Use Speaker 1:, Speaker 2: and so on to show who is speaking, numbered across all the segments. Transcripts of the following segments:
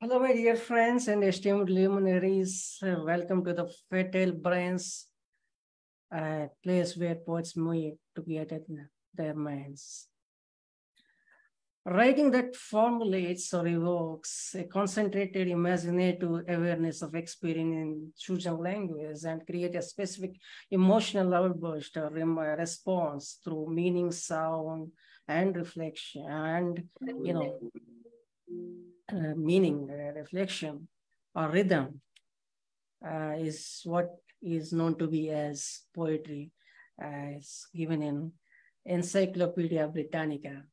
Speaker 1: Hello, my dear friends and esteemed luminaries. Welcome to the Fertile Brains, place where poets meet to create their minds. Writing that formulates or evokes a concentrated imaginative awareness of experience in chosen language and create a specific emotional outburst or response through meaning, sound, and reflection, and meaning, reflection, or rhythm is what is known to be as poetry, is given in Encyclopedia Britannica.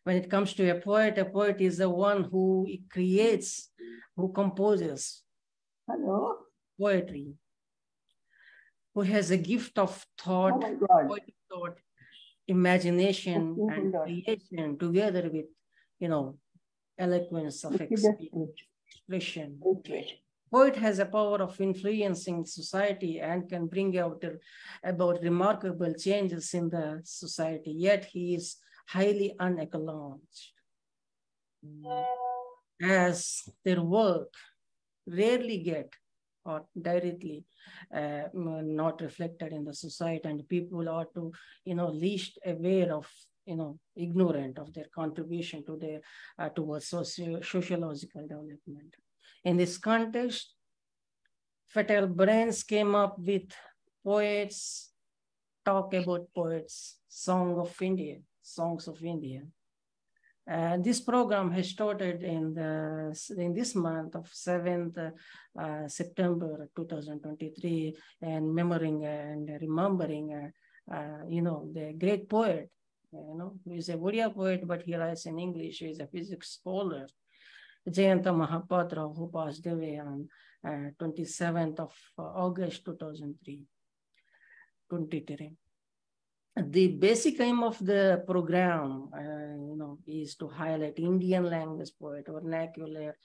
Speaker 1: When it comes to a poet is the one who creates, who composes poetry, who has a gift of thought, poetic thought, imagination, and creation together with, eloquence of expression. Poet has a power of influencing society and can bring about remarkable changes in the society, yet he is highly unacknowledged, as their work rarely get or directly not reflected in the society, and people are to, least aware of, ignorant of their contribution to their towards sociological development. In this context, Fertile Brains came up with poets, talk about poets, songs of India. This program has started in this month of 7th September 2023, and remembering, the great poet, who is a Odia poet, but he writes in English. He is a physics scholar, Jayanta Mahapatra, who passed away on 27th of August 2023. The basic aim of the program, is to highlight Indian language poet, vernacular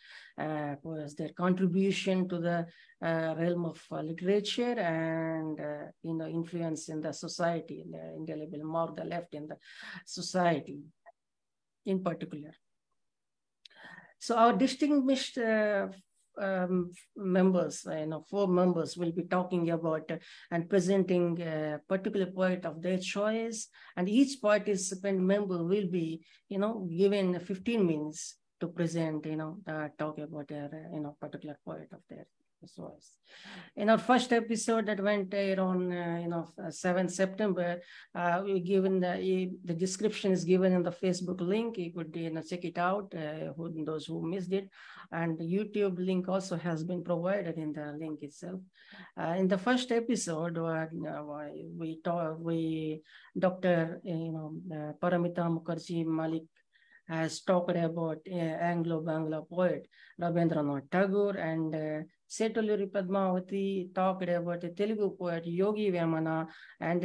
Speaker 1: poets, their contribution to the realm of literature and, influence in the society, the indelible mark the left in the society in particular. So our distinguished members, 4 members will be talking about and presenting a particular poet of their choice, and each participant member will be, given 15 minutes to present, talk about their, particular poet of their choice. In our first episode that went on, 7th September, we given the description is given in the Facebook link. You could, check it out, those who missed it. And the YouTube link also has been provided in the link itself. In the first episode, Dr. Paramita Mukherjee Malik has talked about Anglo-Bangla poet Rabindranath Tagore, and Setuluri Padmavati talked about a Telugu poet Yogi Vemana, and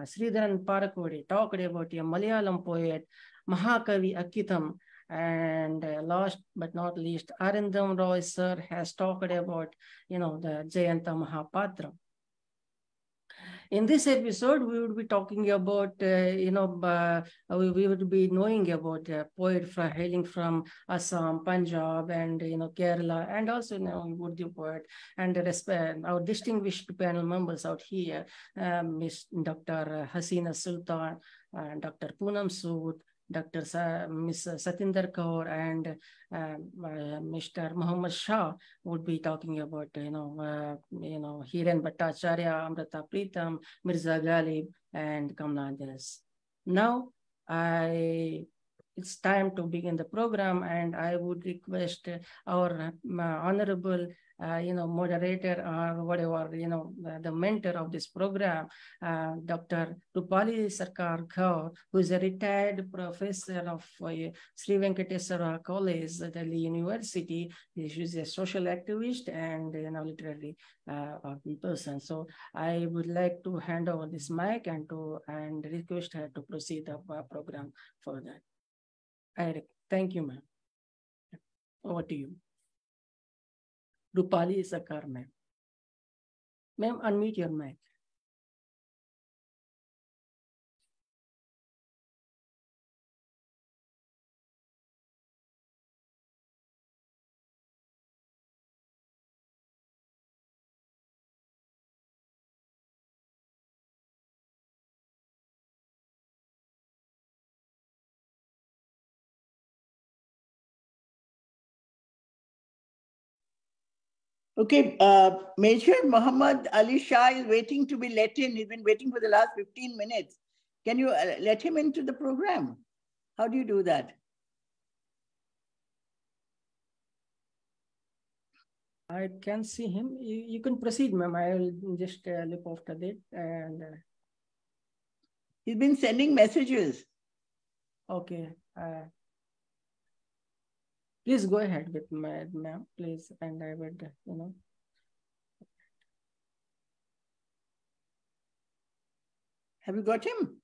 Speaker 1: Sridharan Parakodi talked about a Malayalam poet Mahakavi Akitam, and last but not least, Arindam Roy sir has talked about, the Jayanta Mahapatra. In this episode, we would be talking about, we would be knowing about a poet hailing from Assam, Punjab, and, Kerala, and also, Urdu poet, and our distinguished panel members out here, Miss Dr. Hasinus Sultan, Dr. Poonam Sood, Miss Satinder Kaur, and Mr. Mohommed Shah would be talking about, Hiren Bhattacharya, Amrita, Pritam, Mirza Ghalib, and Kamala. Now, it's time to begin the program, and I would request our honorable, moderator or whatever, the mentor of this program, Dr. Roopali Sircar Gaur, who is a retired professor of Sri Venkateswara College at Delhi University. She's a social activist and, literary person. So I would like to hand over this mic and request her to proceed the program further. Thank you, ma'am. Over to you. Roopali Sircar, ma'am. Ma'am, unmute your mic.
Speaker 2: Okay, Major Muhammad Ali Shah is waiting to be let in. He's been waiting for the last 15 minutes. Can you let him into the program? How do you do that?
Speaker 1: I can see him. You can proceed, ma'am. I will just look after that. And
Speaker 2: he's been sending messages.
Speaker 1: Okay. Please go ahead with ma'am, please, and I would,
Speaker 2: Have you got him?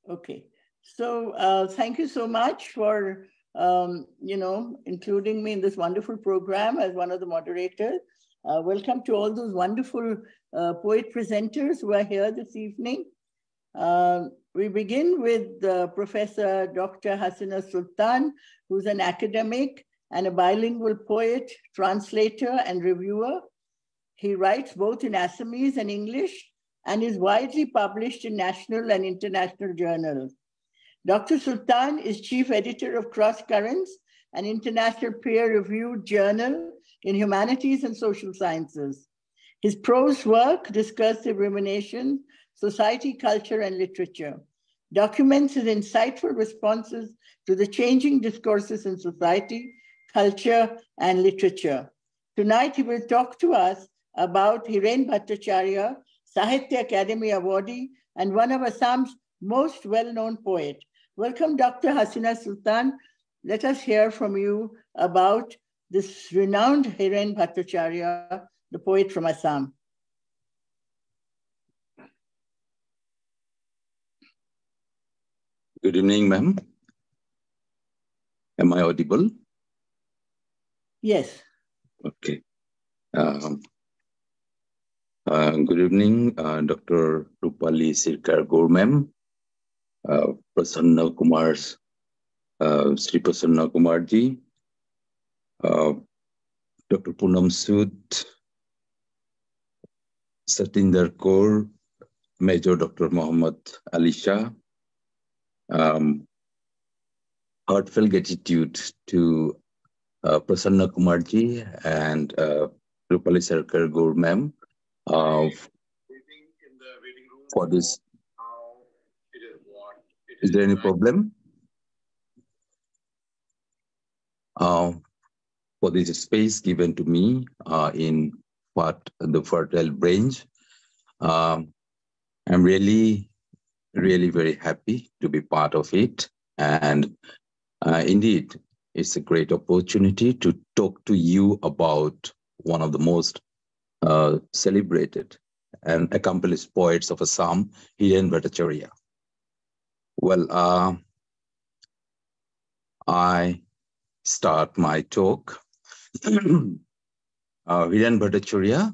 Speaker 2: Okay. So thank you so much for, including me in this wonderful program as one of the moderators. Welcome to all those wonderful poet presenters who are here this evening. We begin with Professor Dr. Hasinus Sultan, who's an academic and a bilingual poet, translator, and reviewer. He writes both in Assamese and English and is widely published in national and international journals. Dr. Sultan is chief editor of Cross Currents, an international peer-reviewed journal in humanities and social sciences. His prose work, Discursive Rumination, Society, Culture, and Literature, documents his insightful responses to the changing discourses in society, culture, and literature. Tonight, he will talk to us about Hiren Bhattacharya, Sahitya Academy awardee, and one of Assam's most well-known poet. Welcome, Dr. Hasinus Sultan. Let us hear from you about this renowned Hiren Bhattacharya, the poet from Assam.
Speaker 3: Good evening, ma'am. Am I audible?
Speaker 2: Yes.
Speaker 3: Okay. Good evening, Dr. Roopali Sircar Gaur, ma'am. Prasanna Kumar's, Sri Prasanna Kumarji, Dr. Poonam Sood, Satinder Kaur, Major Dr. Mohommed Ali Shah. Heartfelt gratitude to Prasanna Kumarji and Roopali Sircar Gaur, ma'am, for this. Is there any problem? For this space given to me in the fertile range. I'm really very happy to be part of it. And indeed, it's a great opportunity to talk to you about one of the most celebrated and accomplished poets of Assam, Hiren Bhattacharya. Well, I start my talk. Hiren Bhattacharya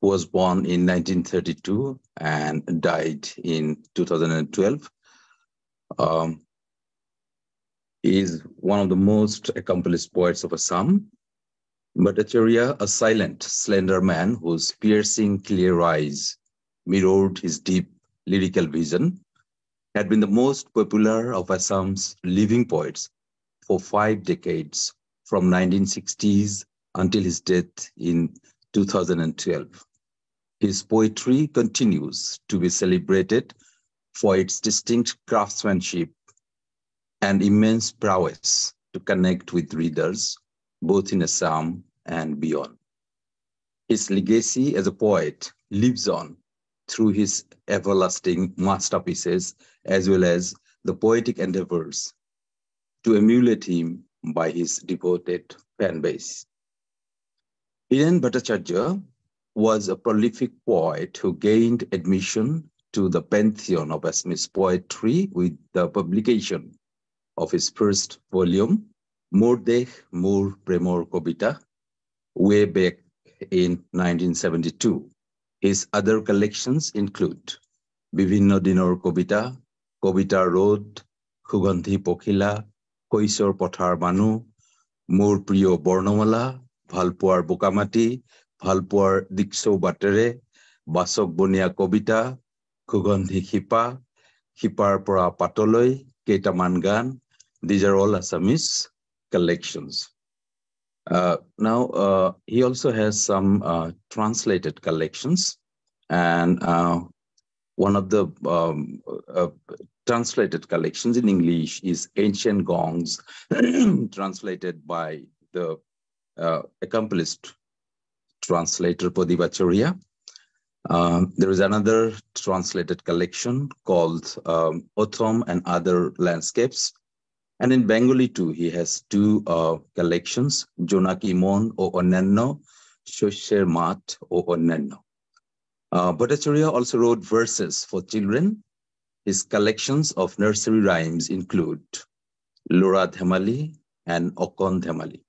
Speaker 3: was born in 1932 and died in 2012. He is one of the most accomplished poets of Assam. Bhattacharya, a silent, slender man whose piercing, clear eyes mirrored his deep lyrical vision, had been the most popular of Assam's living poets for 5 decades, from 1960s until his death in 2012. His poetry continues to be celebrated for its distinct craftsmanship and immense prowess to connect with readers, both in Assam and beyond. His legacy as a poet lives on through his everlasting masterpieces, as well as the poetic endeavors to emulate him by his devoted fan base. Hiren Bhattacharya was a prolific poet who gained admission to the pantheon of Assamese poetry with the publication of his first volume, Mor Dekh Mor Premor Kobita, way back in 1972. His other collections include Bibhinno Dinor Kobita, Kobita Road, Khugandhi Pokhila, Koisor Pothar Manu, Mor Priyo Bornomala, Bhalpuar Bokamati, Bhalpuar Dikso Batere, Basok Bonia Kobita, Khugandhi Khipa, Khipar Pora Patoloi, Keitaman Gan. These are all Assamese collections. Now, he also has some translated collections, and one of the translated collections in English is Ancient Gongs, translated by the accomplished translator Bhattacharya. There is another translated collection called Autumn and Other Landscapes. And in Bengali too, he has two collections, Jonaki Mon o Onenno, Shosher Mat o Onenno. Bhattacharya also wrote verses for children. His collections of nursery rhymes include Lora Dhemali and Okon Dhemali.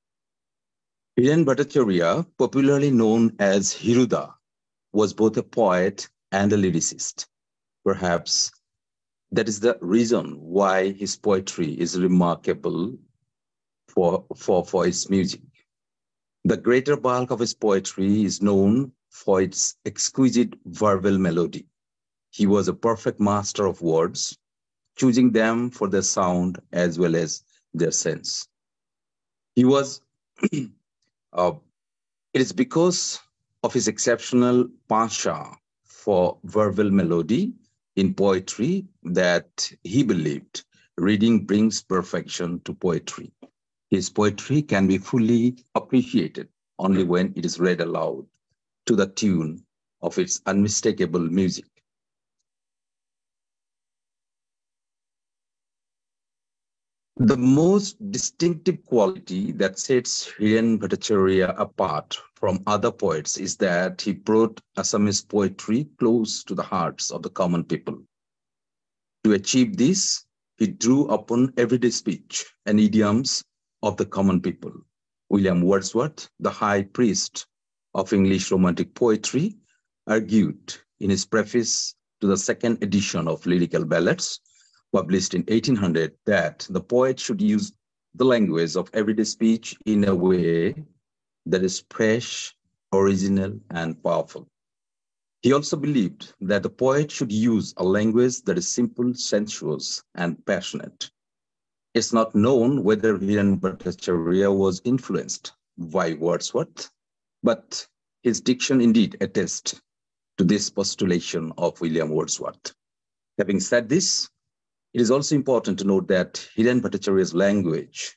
Speaker 3: Hiren Bhattacharya, popularly known as Hiruda, was both a poet and a lyricist. Perhaps that is the reason why his poetry is remarkable for its music. The greater bulk of his poetry is known for its exquisite verbal melody. He was a perfect master of words, choosing them for their sound as well as their sense. He was, it is because of his exceptional penchant for verbal melody in poetry that he believed reading brings perfection to poetry. His poetry can be fully appreciated only when it is read aloud to the tune of its unmistakable music. The most distinctive quality that sets Hiren Bhattacharya apart from other poets is that he brought Assamese poetry close to the hearts of the common people. To achieve this, he drew upon everyday speech and idioms of the common people. William Wordsworth, the high priest of English Romantic poetry, argued in his preface to the second edition of Lyrical Ballads, published in 1800, that the poet should use the language of everyday speech in a way that is fresh, original, and powerful. He also believed that the poet should use a language that is simple, sensuous, and passionate. It's not known whether Hiren Bhattacharya was influenced by Wordsworth, but his diction indeed attests to this postulation of William Wordsworth. Having said this, it is also important to note that Hiren Bhattacharya's language,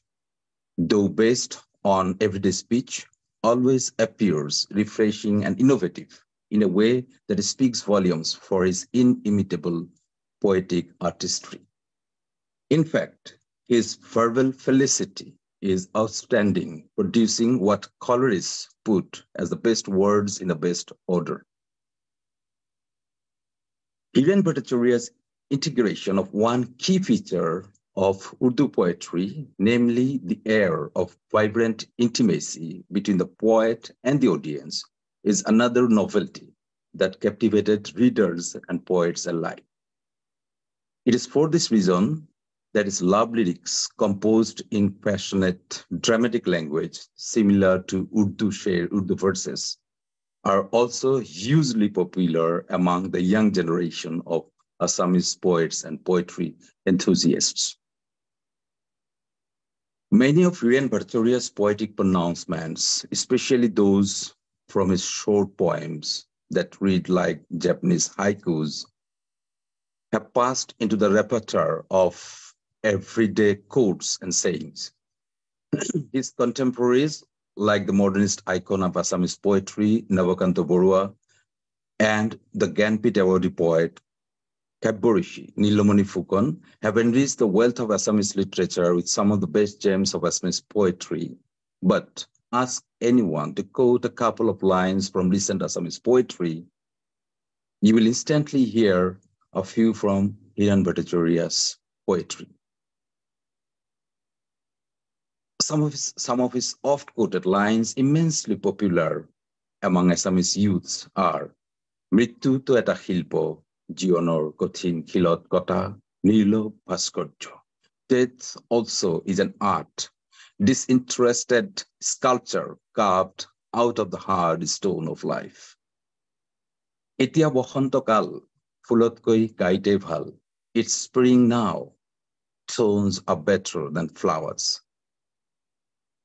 Speaker 3: though based on everyday speech, always appears refreshing and innovative in a way that speaks volumes for his inimitable poetic artistry. In fact, his verbal felicity is outstanding, producing what colorists put as the best words in the best order. Hiren Bhattacharya's integration of one key feature of Urdu poetry, namely the air of vibrant intimacy between the poet and the audience, is another novelty that captivated readers and poets alike. It is for this reason that his love lyrics, composed in passionate, dramatic language similar to Urdu verses, are also hugely popular among the young generation of Assamese poets and poetry enthusiasts. Many of Hiren Bhattacharya's poetic pronouncements, especially those from his short poems that read like Japanese haikus, have passed into the repertoire of everyday quotes and sayings. His contemporaries, like the modernist icon of Assamese poetry, Navakanta Borua, and the Gyanpith Awardee poet, Kabborishi, Nilomani Fukon, have enriched the wealth of Assamese literature with some of the best gems of Assamese poetry. But ask anyone to quote a couple of lines from recent Assamese poetry, you will instantly hear a few from Hiren Bhattacharya's poetry. Some of his oft-quoted lines, immensely popular among Assamese youths, are Mrityu to eta Hilpo, Jionor Kothin Khilot Kota, Nilo Bhaskarya. Death also is an art, disinterested sculpture carved out of the hard stone of life. Etia Bohantokal, Fulotkoi Kaite Bhal. It's spring now. Thorns are better than flowers.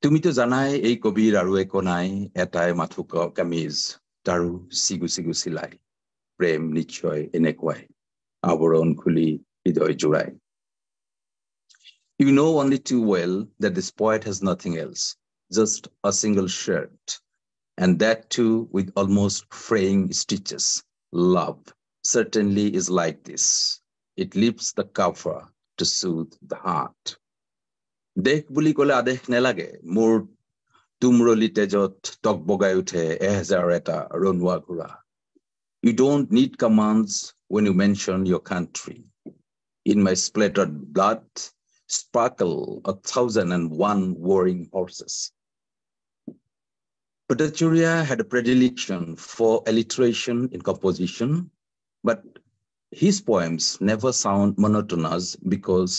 Speaker 3: তুমি তো জানাই এই কবিৰ আৰু একো নাই এটাই মাথো কামিজ তাৰো সিগু সিগু চিলাই প্ৰেম নিশ্চয় এনেকুৱাই আৱৰণ খুলি হৃদয় জোৰাই You know only too well that this poet has nothing else, just a single shirt, and that too with almost fraying stitches. Love certainly is like this. It lifts the cover to soothe the heart. দেখ বুলি কলে আদেশ নেলাগে মোৰ তুমৰলি তেজত টক বগাই উঠে এহেজাৰ এটা ৰনুৱা ঘোঁৰা You don't need commands when you mention your country. In my splattered blood sparkle 1,001 warring horses. Bhattacharya had a predilection for alliteration in composition, but his poems never sound monotonous because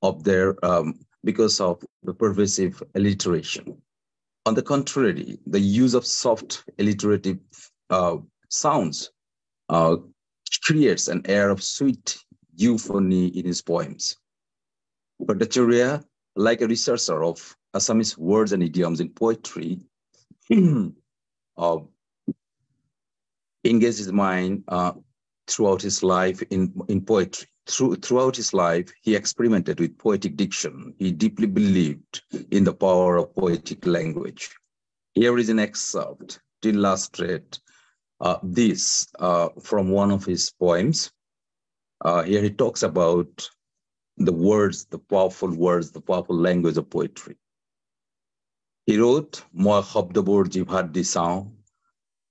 Speaker 3: of the pervasive alliteration. On the contrary, the use of soft alliterative sounds creates an air of sweet euphony in his poems. Bhattacharya, like a researcher of Assamese words and idioms in poetry, engaged his mind throughout his life in poetry. Throughout his life, he experimented with poetic diction. He deeply believed in the power of poetic language. Here is an excerpt to illustrate this from one of his poems. Here he talks about the powerful language of poetry. He wrote, Moi শব্দবোৰ জিভাত দি চাওঁ,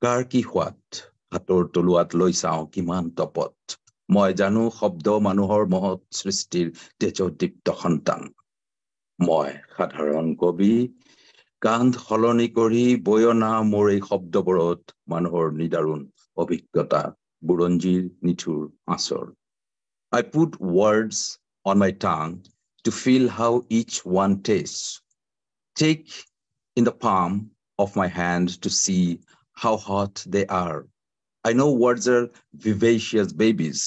Speaker 3: কাৰ কি সোৱাদ, হাতৰ তলুৱাত লৈ চাওঁ কিমান তপত, মই জানো শব্দ মানুহৰ মহৎ সৃষ্টিৰ তেজদীপ্ত সন্তান। মই সাধাৰণ কবি, কান্ধ সলনি কৰি বয়না মোৰ এই শব্দবোৰত মানুহৰ নিদাৰুণ অভিজ্ঞতা, বুৰঞ্জীৰ নিঠুৰ আচৰ। I put words on my tongue to feel how each one tastes. Take in the palm of my hand to see how hot they are. I know words are vivacious babies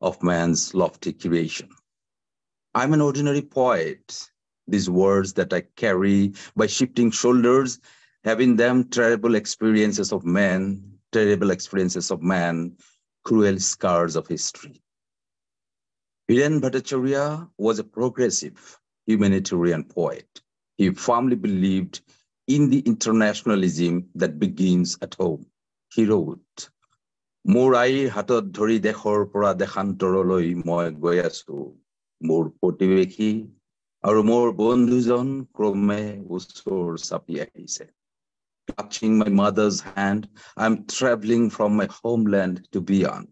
Speaker 3: of man's lofty creation. I'm an ordinary poet. These words that I carry by shifting shoulders, having them terrible experiences of man, cruel scars of history. Hiren Bhattacharya was a progressive humanitarian poet. He firmly believed in the internationalism that begins at home. He wrote, মোৰ আইৰ হাতত ধৰি দেশৰ পৰা দেশান্তৰলৈ মই গৈ আছো, মোৰ প্ৰতিবেশী আৰু মোৰ বন্ধুজন ক্ৰমে ওচৰ চাপি আহিছে। Clutching my mother's hand, I'm traveling from my homeland to beyond.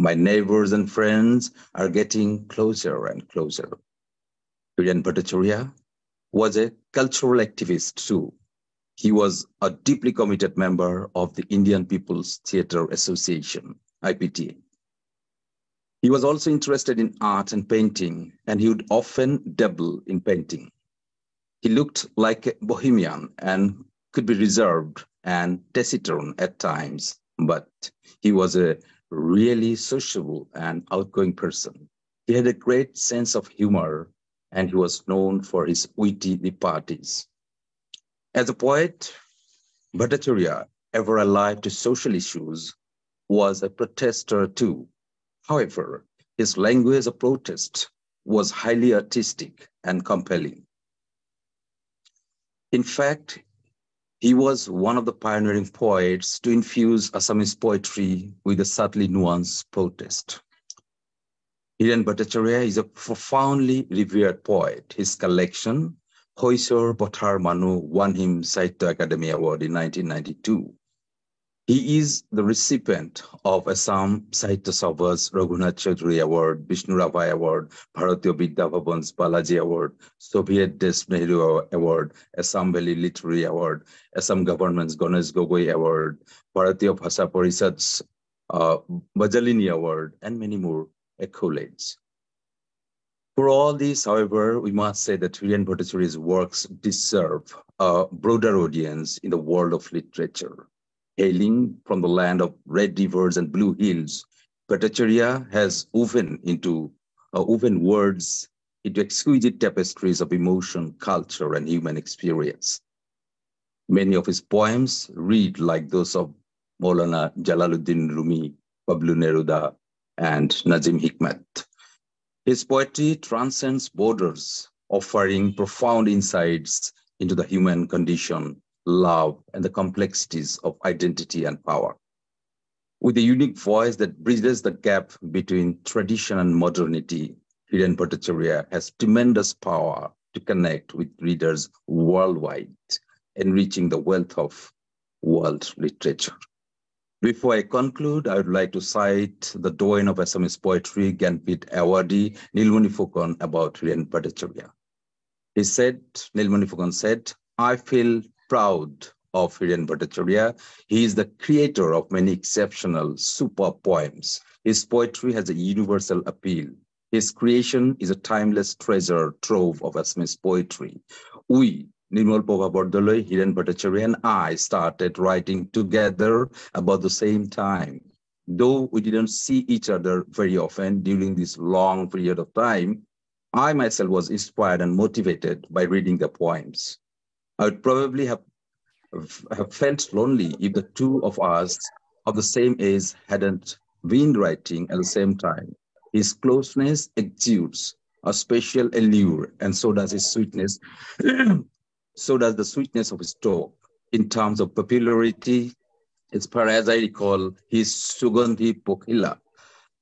Speaker 3: My neighbors and friends are getting closer and closer. Hiren Bhattacharya was a cultural activist too. He was a deeply committed member of the Indian People's Theatre Association, IPTA. He was also interested in art and painting, and he would often dabble in painting. He looked like a bohemian and could be reserved and taciturn at times, but he was a really sociable and outgoing person. He had a great sense of humor, and he was known for his witty repartees. As a poet, Bhattacharya, ever alive to social issues, was a protester too. However, his language of protest was highly artistic and compelling. In fact, he was one of the pioneering poets to infuse Assamese poetry with a subtly nuanced protest. Hiren Bhattacharya is a profoundly revered poet. His collection, Hoisor Pothar Manu, won him Sahitya Academy Award in 1992. He is the recipient of Assam Sahitya Sabha's Raghunath Chaudhary Award, Vishnu Ravai Award, Bharatiya Vidya Bhavan's Balaji Award, Soviet Desh Nehru Award, Assam Valley Literary Award, Assam Government's Ganesh Gogoi Award, Bharatiya Bhasha Parisad's Bajalini Award, and many more accolades. For all this, however, we must say that Hiren Bhattacharya's works deserve a broader audience in the world of literature. Hailing from the land of red rivers and blue hills, Bhattacharya has woven words into exquisite tapestries of emotion, culture, and human experience. Many of his poems read like those of Maulana Jalaluddin Rumi, Pablo Neruda, and Nazim Hikmat. His poetry transcends borders, offering profound insights into the human condition, love, and the complexities of identity and power. With a unique voice that bridges the gap between tradition and modernity, Hiren Bhattacharya has tremendous power to connect with readers worldwide, enriching the wealth of world literature. Before I conclude, I would like to cite the doyen of Assamese poetry, Gyanpith awardee Nilmani Fukon, about Hiren Bhattacharya. Nilmani Fukon said, "I feel proud of Hiren Bhattacharya. He is the creator of many exceptional, superb poems. His poetry has a universal appeal. His creation is a timeless treasure trove of Assamese poetry. We, Nirmal Prabha Bordoloi, Hiren Bhattacharya, and I started writing together about the same time. Though we didn't see each other very often during this long period of time, I myself was inspired and motivated by reading the poems. I would probably have felt lonely if the two of us of the same age hadn't been writing at the same time. His closeness exudes a special allure, and so does his sweetness. So does the sweetness of his talk. In terms of popularity, as far as I recall, his Sugandhi Pokhila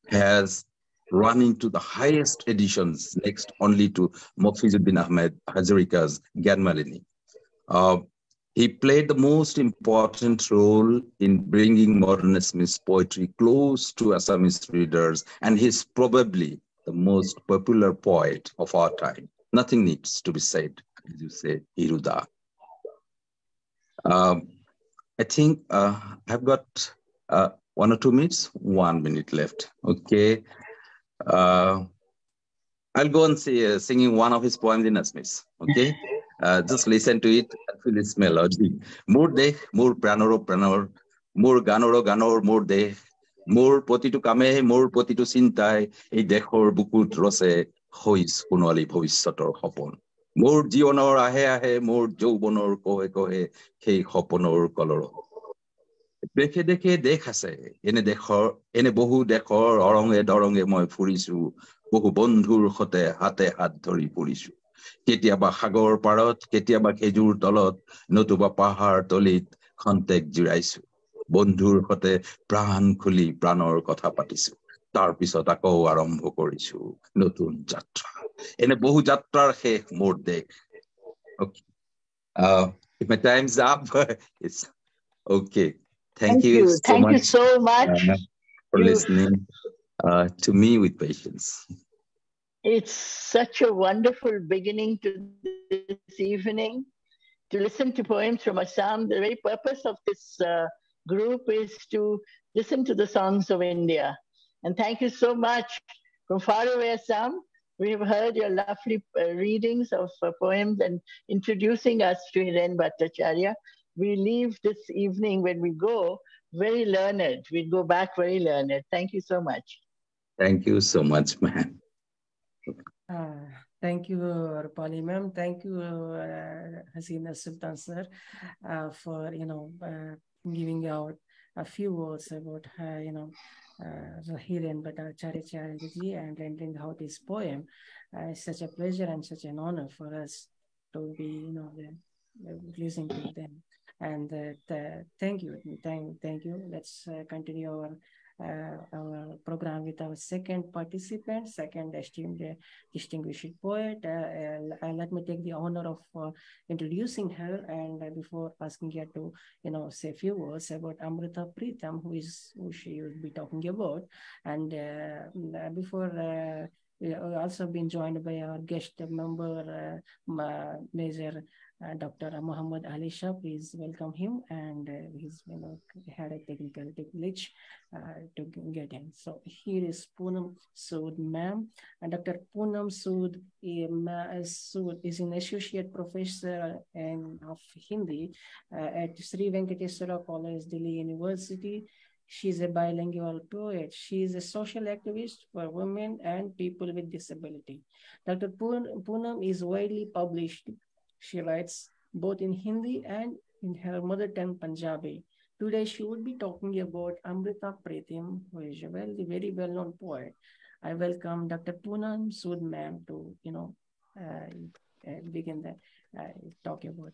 Speaker 3: has run into the highest editions, next only to Mofizuddin Ahmed Hazarika's Gyanmalini. He played the most important role in bringing modern Assamese poetry close to Assamese readers, and he's probably the most popular poet of our time. Nothing needs to be said, as you say, Hiruda. I think I've got 1 or 2 minutes, 1 minute left. Okay. I'll go and singing one of his poems in Assamese. Okay. Just listen to it and feel its melody. Mur dekh, mur pranoro pranor, mur ganoro ganor, mur dekh, mur potitu kame, mur potitu sintai, ei dekhor bukut rose, hois kunwali bhovishyotor hopon. Mur jionor ahe ahe, mur joubonor kohe kohe, hei hoponor koloro. দেখে দেখে দেখ আছে এনে বহু দেশৰ অৰঙে দৰঙে মই ফুৰিছো বহু বন্ধুৰ সতে হাতে হাত ধৰি ফুৰিছো কেতিয়াবা সাগৰ পাৰত কেতিয়াবা খেজুৰ তলত নতুবা পাহাৰ তলিত খন্তেক জিৰাইছো বন্ধুৰ সতে প্ৰাণ খুলি প্ৰাণৰ কথা পাতিছো তাৰ পিছত আকৌ আৰম্ভ কৰিছো নতুন যাত্ৰা এনে বহু যাত্ৰাৰ শেষ মোৰ দেশ okay if my time's up it's okay. Thank you so much for listening to me with patience.
Speaker 2: It's such a wonderful beginning to this evening to listen to poems from Assam. The very purpose of this group is to listen to the songs of India. And thank you so much. From far away Assam, we have heard your lovely readings of poems and introducing us to Hiren Bhattacharya. We leave this evening when we go very learned. We go back very learned. Thank you so much.
Speaker 3: Thank you so much, ma'am.
Speaker 1: Thank you, Roopali ma'am. Thank you, Hasinus Sultan sir, for giving out a few words about Hiren Bhattacharya and rendering out his poem. It's such a pleasure and such an honor for us to be listening to them. And thank you. Let's continue our program with our second participant, second esteemed distinguished poet. Let me take the honor of introducing her, and before asking her to say a few words about Amrita Pritam, who she will be talking about, and before we also been joined by our guest member, Major Dr. Mohommed Ali Shah. Please welcome him, and he's had a technical glitch to get in. So here is Poonam Sood, ma'am. And Dr. Poonam Sood is an associate professor of Hindi at Sri Venkateswara College, Delhi University. She's a bilingual poet. She's a social activist for women and people with disability. Dr. Poonam is widely published. She writes both in Hindi and in her mother tongue Punjabi. Today, she would be talking about Amrita Pritam, who is a very well-known poet. I welcome Dr. Poonam Sood ma'am to, begin the talk about.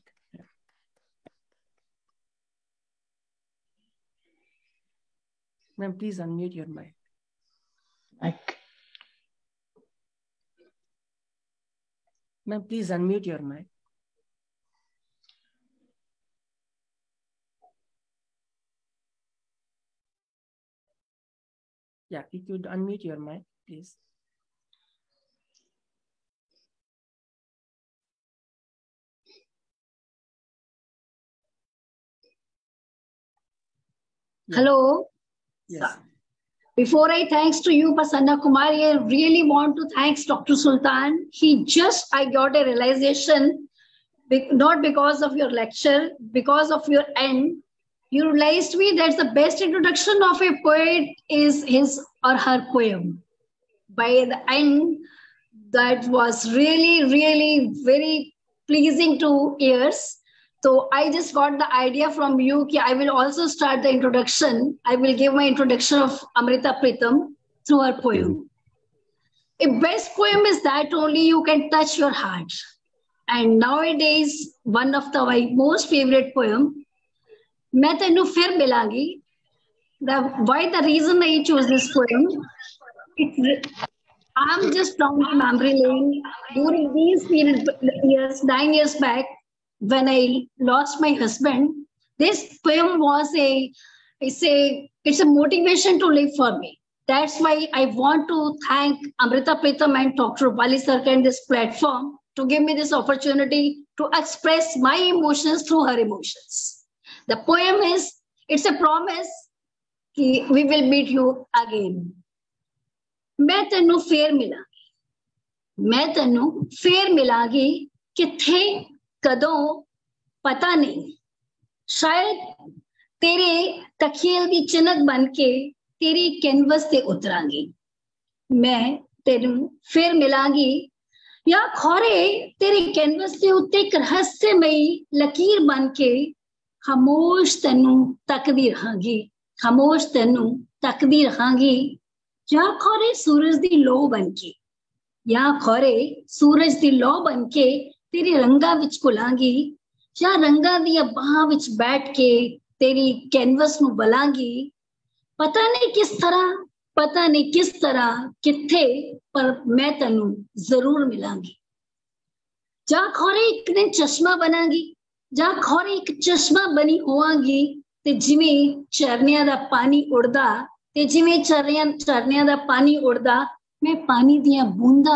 Speaker 1: Ma'am, please unmute your mic. Ma'am, please unmute your mic. Yeah, if you could unmute your mic, please.
Speaker 4: Yeah. Hello.
Speaker 1: Yes.
Speaker 4: Before I thanks to you, Prasanna Kumari, I really want to thanks Dr. Sultan. I got a realization, not because of your lecture, because of your end. You realized me that the best introduction of a poet is his or her poem. By the end, that was really very pleasing to ears. So I just got the idea from you that I will also start the introduction. I will give my introduction of Amrita Pritam through her poem. A best poem is that only you can touch your heart. And nowadays, one of my most favorite poem, मैं तेनू फिर मिलांगी. Why the reason I chose this poem? I'm just down in memory lane during these years, 9 years back, when I lost my husband. This poem was it's a motivation to live for me. That's why I want to thank Amrita Pritam and Dr. Roopali Sircar and this platform to give me this opportunity to express my emotions through her emotions. The poem is, it's a promise that we will meet you again. मैं तेनू फेर मिलांगी किथे कदों पता नहीं शायद तेरे तखील दी Chinook बन के तेरी कैनवस ते उतरांगी मैं तेनू फेर मिलांगी या खोरे तेरी कैनवस ते उत्ते एक रहस्यमयी लकीर बन के खामोश तेनू तकदी रहांगी या खोरे सूरज दी लो बनके तेरे रंगा विच घुलांगी या रंगा दी बाहां विच बैठ के तेरी कैनवस नू बलांगी पता नहीं किस तरह किथे पर मैं तेनू जरूर मिलांगी जा खोरे एक दिन चश्मा बनांगी जा खोरे एक चश्मा बनी होवांगी ते जिवें झरनियां दा पानी उड़दा ते जिवें झरनियां दा पानी उड़दा मैं पानी दियां बूंदा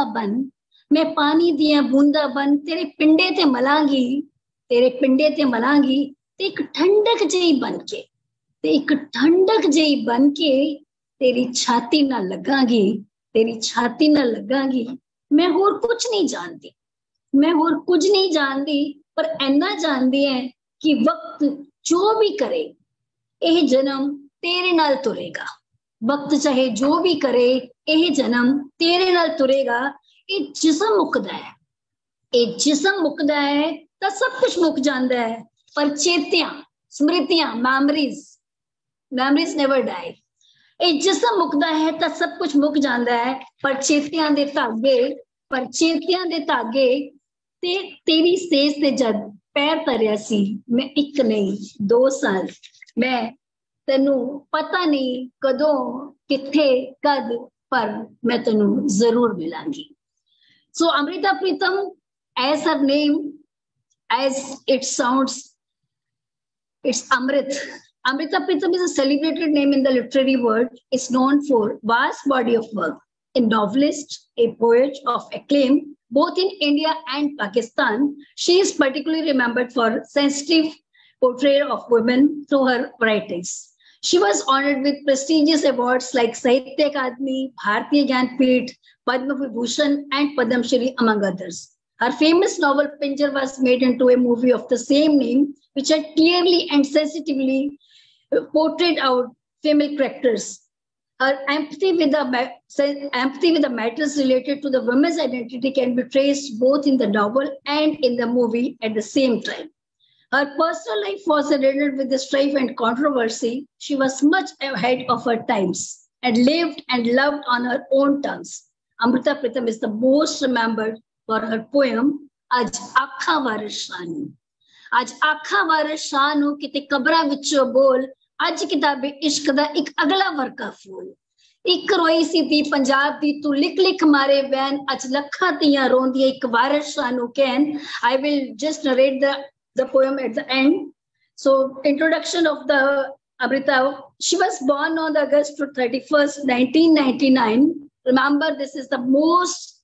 Speaker 4: बन तेरे पिंडे ते मलांगी ते एक ठंडक जही बन के तेरी छाती ना लगांगी मैं होर कुछ नहीं जानती पर इन्ना जानदी है कि वक्त जो भी करे यह जन्म तेरे नाल तुरेगा वक्त चाहे जो भी करे यह जन्म तेरे नाल तुरेगा ये जिस्म मुकदा है तो सब कुछ मुक जांदा है पर चेतियां स्मृतियां memories never die ये जिस्म मुकदा है तो सब कुछ मुक जांदा है पर चेतियां दे धागे ते तेरी सेज ते जद पैर तरिया सी मैं एक नहीं 2 साल मैं तेनू पता नहीं कदों किथे कद पर मैं तेनू जरूर मिलांगी. So Amrita Pritam, as her name, as it sounds, it's Amrit. Amrita Pritam is a celebrated name in the literary world. It's known for vast body of work. A novelist, a poet of acclaim, both in India and Pakistan. She is particularly remembered for sensitive portrayal of women through her writings. She was honored with prestigious awards like Sahitya Akademi, Bharatiya Jnanpith, Padma Vibhushan, and Padma Shri, among others. Her famous novel Pinjar was made into a movie of the same name, which had clearly and sensitively portrayed out female characters. Her empathy with the matters related to the women's identity can be traced both in the novel and in the movie at the same time. Her personal life was riddled with strife and controversy. She was much ahead of her times and lived and loved on her own terms. Amrita Pritam is the most remembered for her poem, Aj Akha Varis Shanu. Aj Akha Varis Shanu kite kabra vicho bol, Aj kitabe ishq da ik agla varka fool. Ik roi si thi Punjab di tu lik lik mare ban, Aj lakha tiyan rondi ik varis shanu ken. I will just narrate the poem at the end. So, introduction of the Amrita. She was born on August 31st, 1999. Remember, this is the most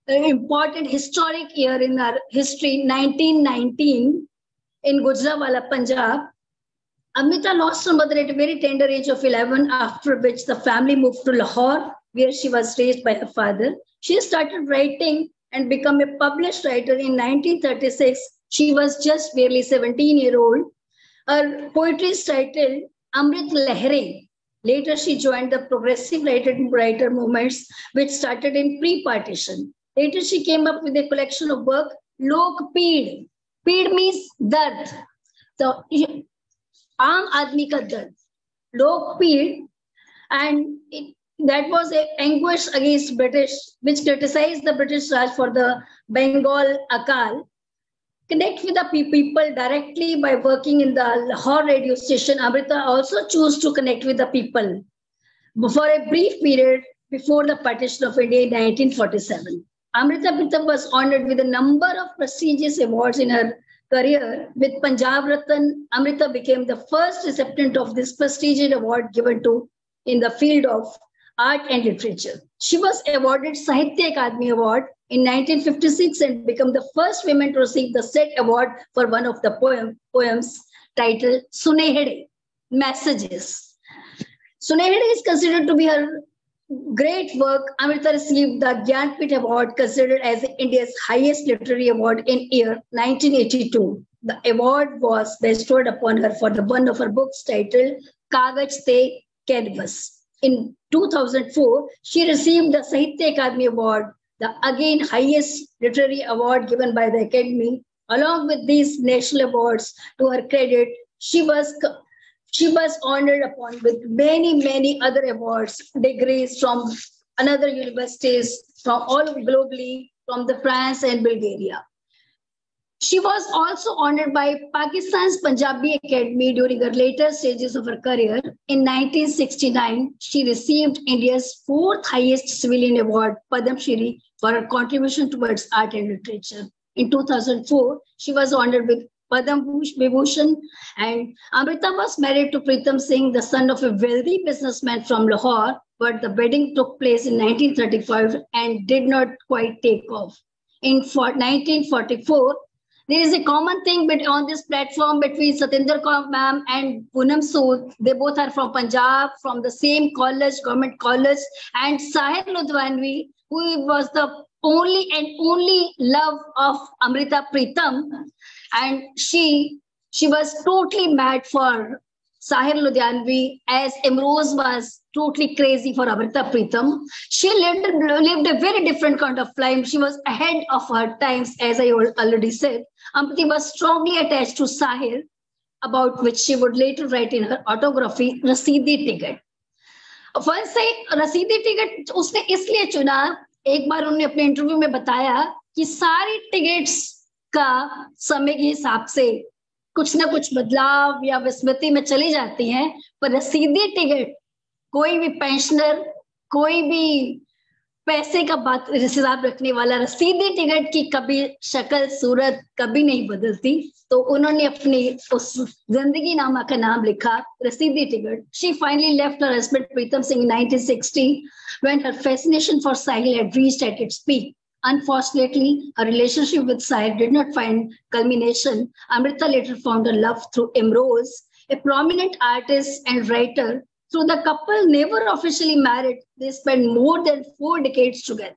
Speaker 4: important historic year in our history, 1919, in Gujranwala, Punjab. Amrita lost her mother at a very tender age of 11, after which the family moved to Lahore, where she was raised by her father. She started writing and became a published writer in 1936. She was just barely 17-year-old. Her poetry is titled Amrit Lehre. Later, she joined the progressive writer movements, which started in pre-partition. Later, she came up with a collection of work, Lok Peed. Peed means dard. So, Aam Admi Ka Dard. Lok Peed. And that was an anguish against British, which criticized the British Raj for the Bengal Akal. Connect with the people directly by working in the Lahore radio station. Amrita also chose to connect with the people for a brief period before the partition of India in 1947. Amrita Pritam was honored with a number of prestigious awards in her career. With Punjab Ratan, Amrita became the first recipient of this prestigious award given to in the field of art and literature. She was awarded Sahitya Akademi Award in 1956 and became the first woman to receive the said award for one of the poems titled Sunehede, Messages. Sunehede is considered to be her great work. Amrita received the Gyanpith Award, considered as India's highest literary award, in year 1982. The award was bestowed upon her for the one of her books titled Kagaj Te Canvas. In 2004, she received the Sahitya Akademi Award, the again highest literary award given by the Academy. Along with these national awards, to her credit, she was honored upon with many other awards, degrees from another universities, from all globally, from the France and Bulgaria. She was also honored by Pakistan's Punjabi Academy during her later stages of her career. In 1969, she received India's fourth highest civilian award, Padam Shri, for her contribution towards art and literature. In 2004, she was honored with Padam Vibhushan, and Amrita was married to Pritam Singh, the son of a wealthy businessman from Lahore, but the wedding took place in 1935 and did not quite take off. In 1944, there is a common thing on this platform between Satinder ma'am and Poonam Sood. They both are from Punjab, from the same college, government college, and Sahir Ludwanvi, who was the only love of Amrita Pritam, and she was totally mad for Sahir Ludhianvi, as Amrose was totally crazy for Amrita Pritam. She lived a very different kind of life. She was ahead of her times, as I already said. Amrita was strongly attached to Sahir, about which she would later write in her autobiography, Rasidi Ticket. Once Rasidi Ticket उसने इसलिए चुना, एक बार उन्होंने अपने interview में बताया कि सारी टिकट्स का समय के हिसाब से कुछ ना कुछ बदलाव या विस्मृति में चली जाती हैं, पर रसीदी टिकट कोई भी पेंशनर, कोई भी पैसे का बात हिसाब रखने वाला, रसीदी टिकट की कभी शक्ल सूरत कभी नहीं बदलती. तो उन्होंने अपनी उस जिंदगी नामा का नाम लिखा रसीदी ticket. She finally left her husband Pritam Singh in 1960 when her fascination for Sahil had reached at its peak. Unfortunately, her relationship with Sahil did not find culmination. Amrita later found her love through Amrose, a prominent artist and writer. Though the couple never officially married, they spent more than 4 decades together.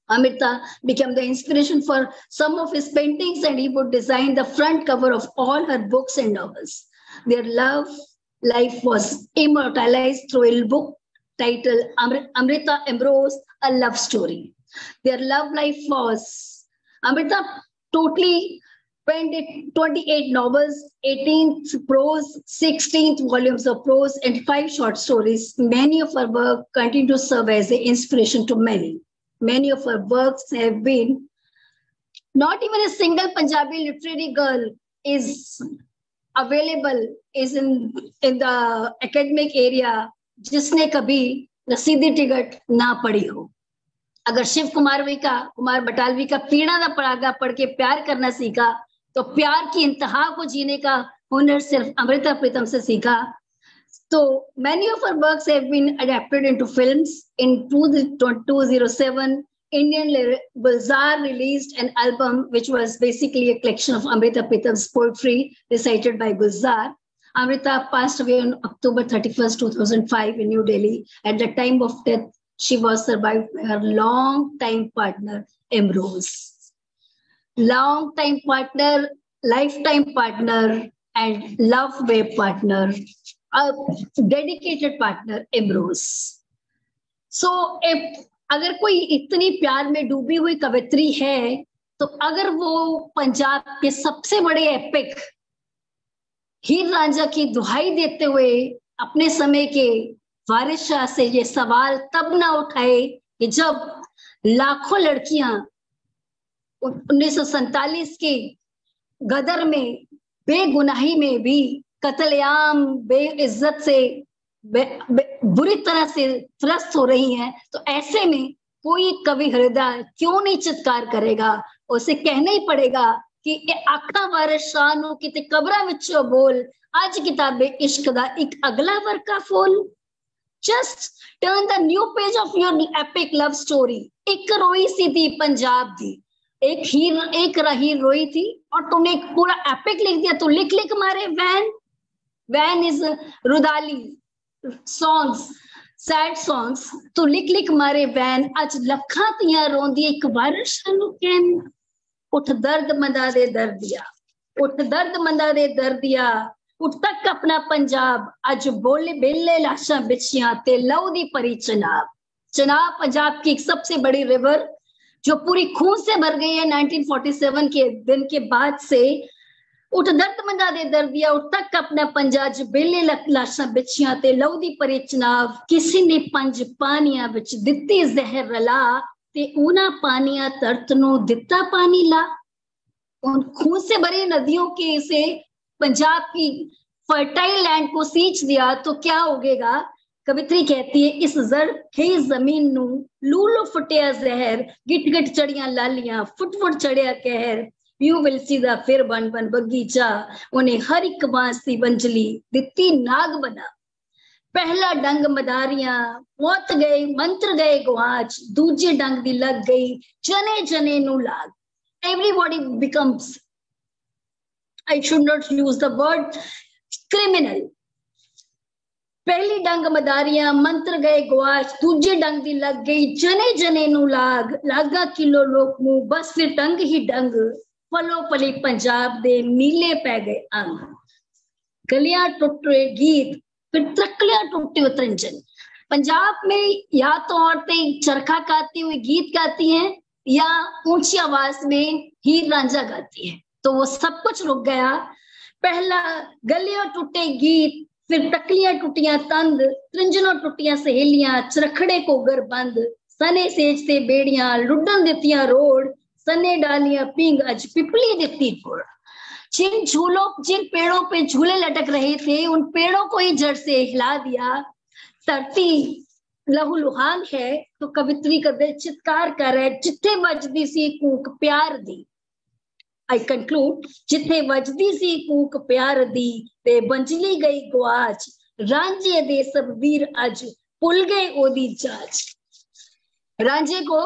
Speaker 4: Amrita became the inspiration for some of his paintings, and he would design the front cover of all her books and novels. Their love life was immortalized through a book titled Amrita Ambrose, A Love Story. Their love life was, Amrita totally penned 28 novels, 18th prose, 16th volumes of prose, and 5 short stories. Many of her work continue to serve as an inspiration to many. Many of her works have been, not even a single Punjabi literary girl is available, is in the academic area, जिसने कभी रसीदी ticket ना पढ़ी हो. अगर शिव कुमार बटालवी का पीड़ा दा परागा पढ़ के प्यार करना सीखा, तो प्यार की इंतहा को जीने का हुनर सिर्फ अमृता प्रीतम से सीखा. So many of her works have been adapted into films. In 2007, Indian Gulzar released an album which was basically a collection of Amrita Pritam's poetry recited by Gulzar. Amrita passed away on October 31st, 2005 in New Delhi. At the time of death, she was survived by her long-time partner, Ambrose. Long-time partner, lifetime partner, and love web partner, a dedicated partner, Ambrose. So, अगर कोई इतनी प्यार में डूबी हुई कवित्री है, तो अगर वो पंजाब के सबसे बड़े एपिक हीर रांझा की दुहाई देते हुए अपने समय के वारिस शाह से ये सवाल तब ना उठाए कि जब लाखों लड़कियां 1947 के गदर में बेगुनाही में भी कत्लेआम बेइज्जत से बुरी तरह से त्रस्त हो रही हैं, तो ऐसे में कोई कवि हृदय क्यों नहीं चित्कार करेगा. उसे कहना ही पड़ेगा कि आखा वारिस शाह नू किते कबरां विचों बोल, आज किताबे इश्क दा एक अगला वर्का फूल. Just turn the new page of your epic love story. एक रोई सी थी पंजाब दी, एक हीर रोई थी, और तुमने एक पूरा एपिक लिख दिया. तो लिख मारे when is Rudaali songs, sad songs. तो लिख मारे वैन अज लखां तियां रोंदी एक वारिस शाह नू कहन, उठ दर्द मंदा दे दर्दिया, उठ दर्द मंदा दे दर्दिया, उठ तक अपना पंजाब अज बोले बेले लाशां बिछियां ते लहू दी परी चनाब. चनाब पंजाब की एक सबसे बड़ी रिवर जो पूरी खून से भर गई है 1947 के दिन के बाद से. उठ दर्द मंदा दे दर्दिया, उठ तक अपना पंजाब बेले लाशां बिछियां ते लहू दी परी चनाब. किसी ने पंज पानियां विच दित्ती जहर रला, ते ऊना पानियां तरत नू दिता पानी ला. उन खून से भरी नदियों के से पंजाब की फर्टाइल लैंड को सींच दिया तो क्या होगेगा. कवित्री कहती है, इस जरखेज जमीन नू लूलो फुटिया जहर, गिट गिट चढ़िया लालियां, फुट फुट चढ़िया कहर. यू विल सी दा फिर बन बन बगीचा, उन्हें हर एक बांस दी बंजली दित्ती नाग बना. पहला डंग मदारियां मौत गए, मंत्र गए गुआच, दूजे डंग दी लग गई जने जने नू लाग. Everybody becomes, I should not use the word criminal. पहली डंग मदारियां मंत्र गए गुआच, दूजे डंग दी लग गई जने जने नू लाग. लागा किलो लोक मुंह बस फिर डंग ही डंग, पलो पली पंजाब दे नीले पै गए अंग. गलियां टुटे गीत फिर तकलियां टूटे उतरंजन. पंजाब में या तो औरतें चरखा गाती हुई गीत गाती हैं या ऊंची आवाज में हीर रांझा गाती है. तो वो सब कुछ रुक गया. पहला गलियों टूटे गीत, फिर टकलियां टूटियां तंद, त्रिंजनों टूटियां सहेलियां, चरखड़े को गर बंद, सने सेजते बेड़ियां, लुडन दितियां रोड, सने डालियां पींग अज पिपली दिती गुड़. जिन पेड़ों पे झूले लटक रहे थे, उन पेड़ों को ही जड़ से हिला दिया. धरती लहू लुहान है तो कवित्री का दिल चित्कार कर है, जिथे वजदी सी कूक प्यार दी. I conclude, जिथे वजदी सी कूक प्यार दी, ते बंजली गई गुआच, रांझे दे सब वीर अज भुल गए ओदी जाच. रांझे को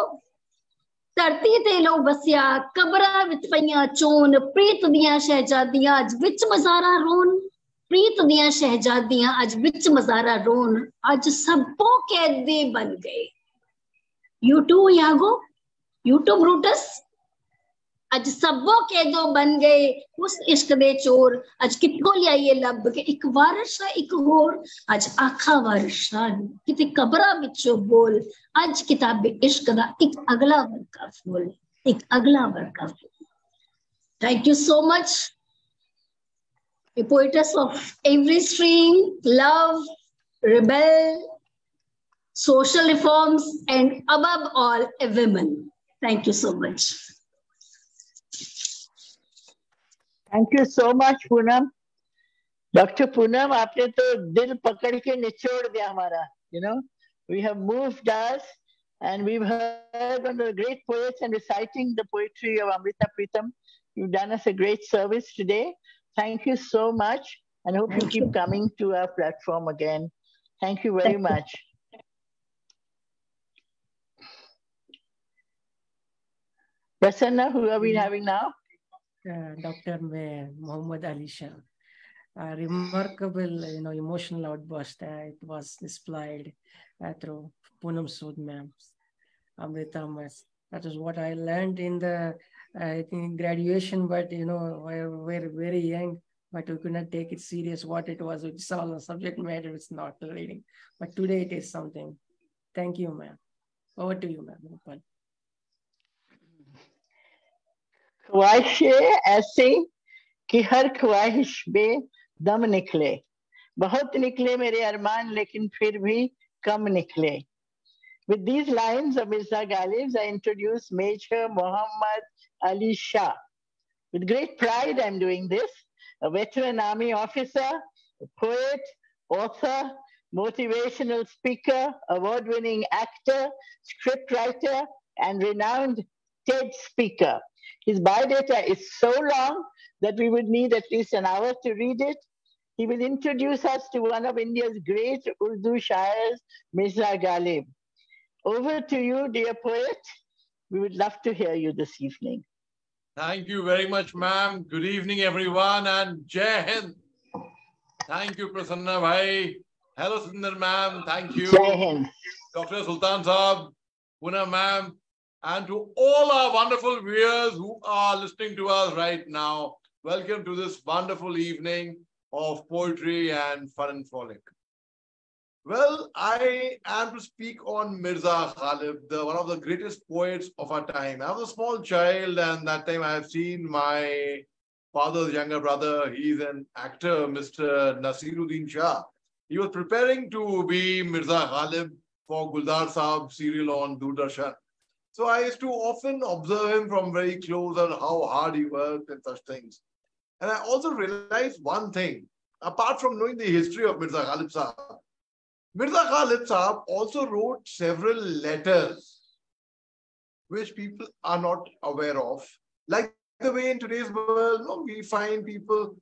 Speaker 4: धरती ते लो बसिया, कबरा विच पईयां चोन, प्रीत दियां शहजादियां अज विच मजारा रोन. प्रीत दियां शहजादियां अज विच मजारा रोन, अज सबों कैदी बन गए. You too, Iago? You too, Brutus? अज सबो के जो बन गए उस इश्क दे चोर अज कितों लियाइए लब के एक वारिश एक होर अज आखा वारिश किते कबरा विचों बोल अज किताब इश्क दा एक अगला वर्का फूल एक अगला वर्का फूल. Thank you so much, a poetess of every stream, love, rebel, social reforms, and above all, a woman. Thank you so much.
Speaker 2: Thank you so much, Poonam. Dr. Poonam, आपने तो दिल पकड़ के निचोड़ दिया हमारा. You know, we have moved us, and we've heard one of the great poets and reciting the poetry of Amrita Pritam. You've done us a great service today. Thank you so much, and hope you keep coming to our platform again. Thank you very much. Prasanna, who are we having now?
Speaker 1: Dr. Mohommed Ali Shah. Remarkable, emotional outburst. It was displayed through Poonam Sood ma'am, Amrita Mas. That is what I learned in the graduation, but we're very young, but we could not take it serious what it was. It's all a subject matter, it's not the reading. But today it is something. Thank you, ma'am. Over to you, ma'am.
Speaker 2: ख्वाहिशें ऐसी कि हर ख्वाहिश में दम निकले, बहुत निकले मेरे अरमान लेकिन फिर भी कम निकले. With these lines of Mirza Ghalib, I introduce Major Mohommed Ali Shah. With great pride, I'm doing this. A veteran army officer, a poet, author, motivational speaker, award-winning actor, scriptwriter, and renowned TED speaker. His biodata is so long that we would need at least an hour to read it. He will introduce us to one of India's great Urdu shairs, Mirza Ghalib. Over to you, dear poet. We would love to hear you this evening.
Speaker 5: Thank you very much, ma'am. Good evening, everyone, and Jai Hind. Thank you, Prasanna bhai. Hello, Satinder ma'am. Thank you.
Speaker 2: Jai Hind.
Speaker 5: Dr. Sultan Saab, Poonam ma'am, and to all our wonderful viewers who are listening to us right now. Welcome to this wonderful evening of poetry and fun and frolic. Well, I am to speak on Mirza Ghalib, one of the greatest poets of our time. I was a small child, and that time I have seen my father's younger brother. He's an actor, Mr. Nasiruddin Shah. He was preparing to be Mirza Ghalib for Guldar Saab serial on Doordarshan. So I used to often observe him from very close and how hard he worked and such things. And I also realized one thing, apart from knowing the history of Mirza Ghalib Saab, Mirza Ghalib Saab also wrote several letters which people are not aware of. Like the way in today's world, we find people,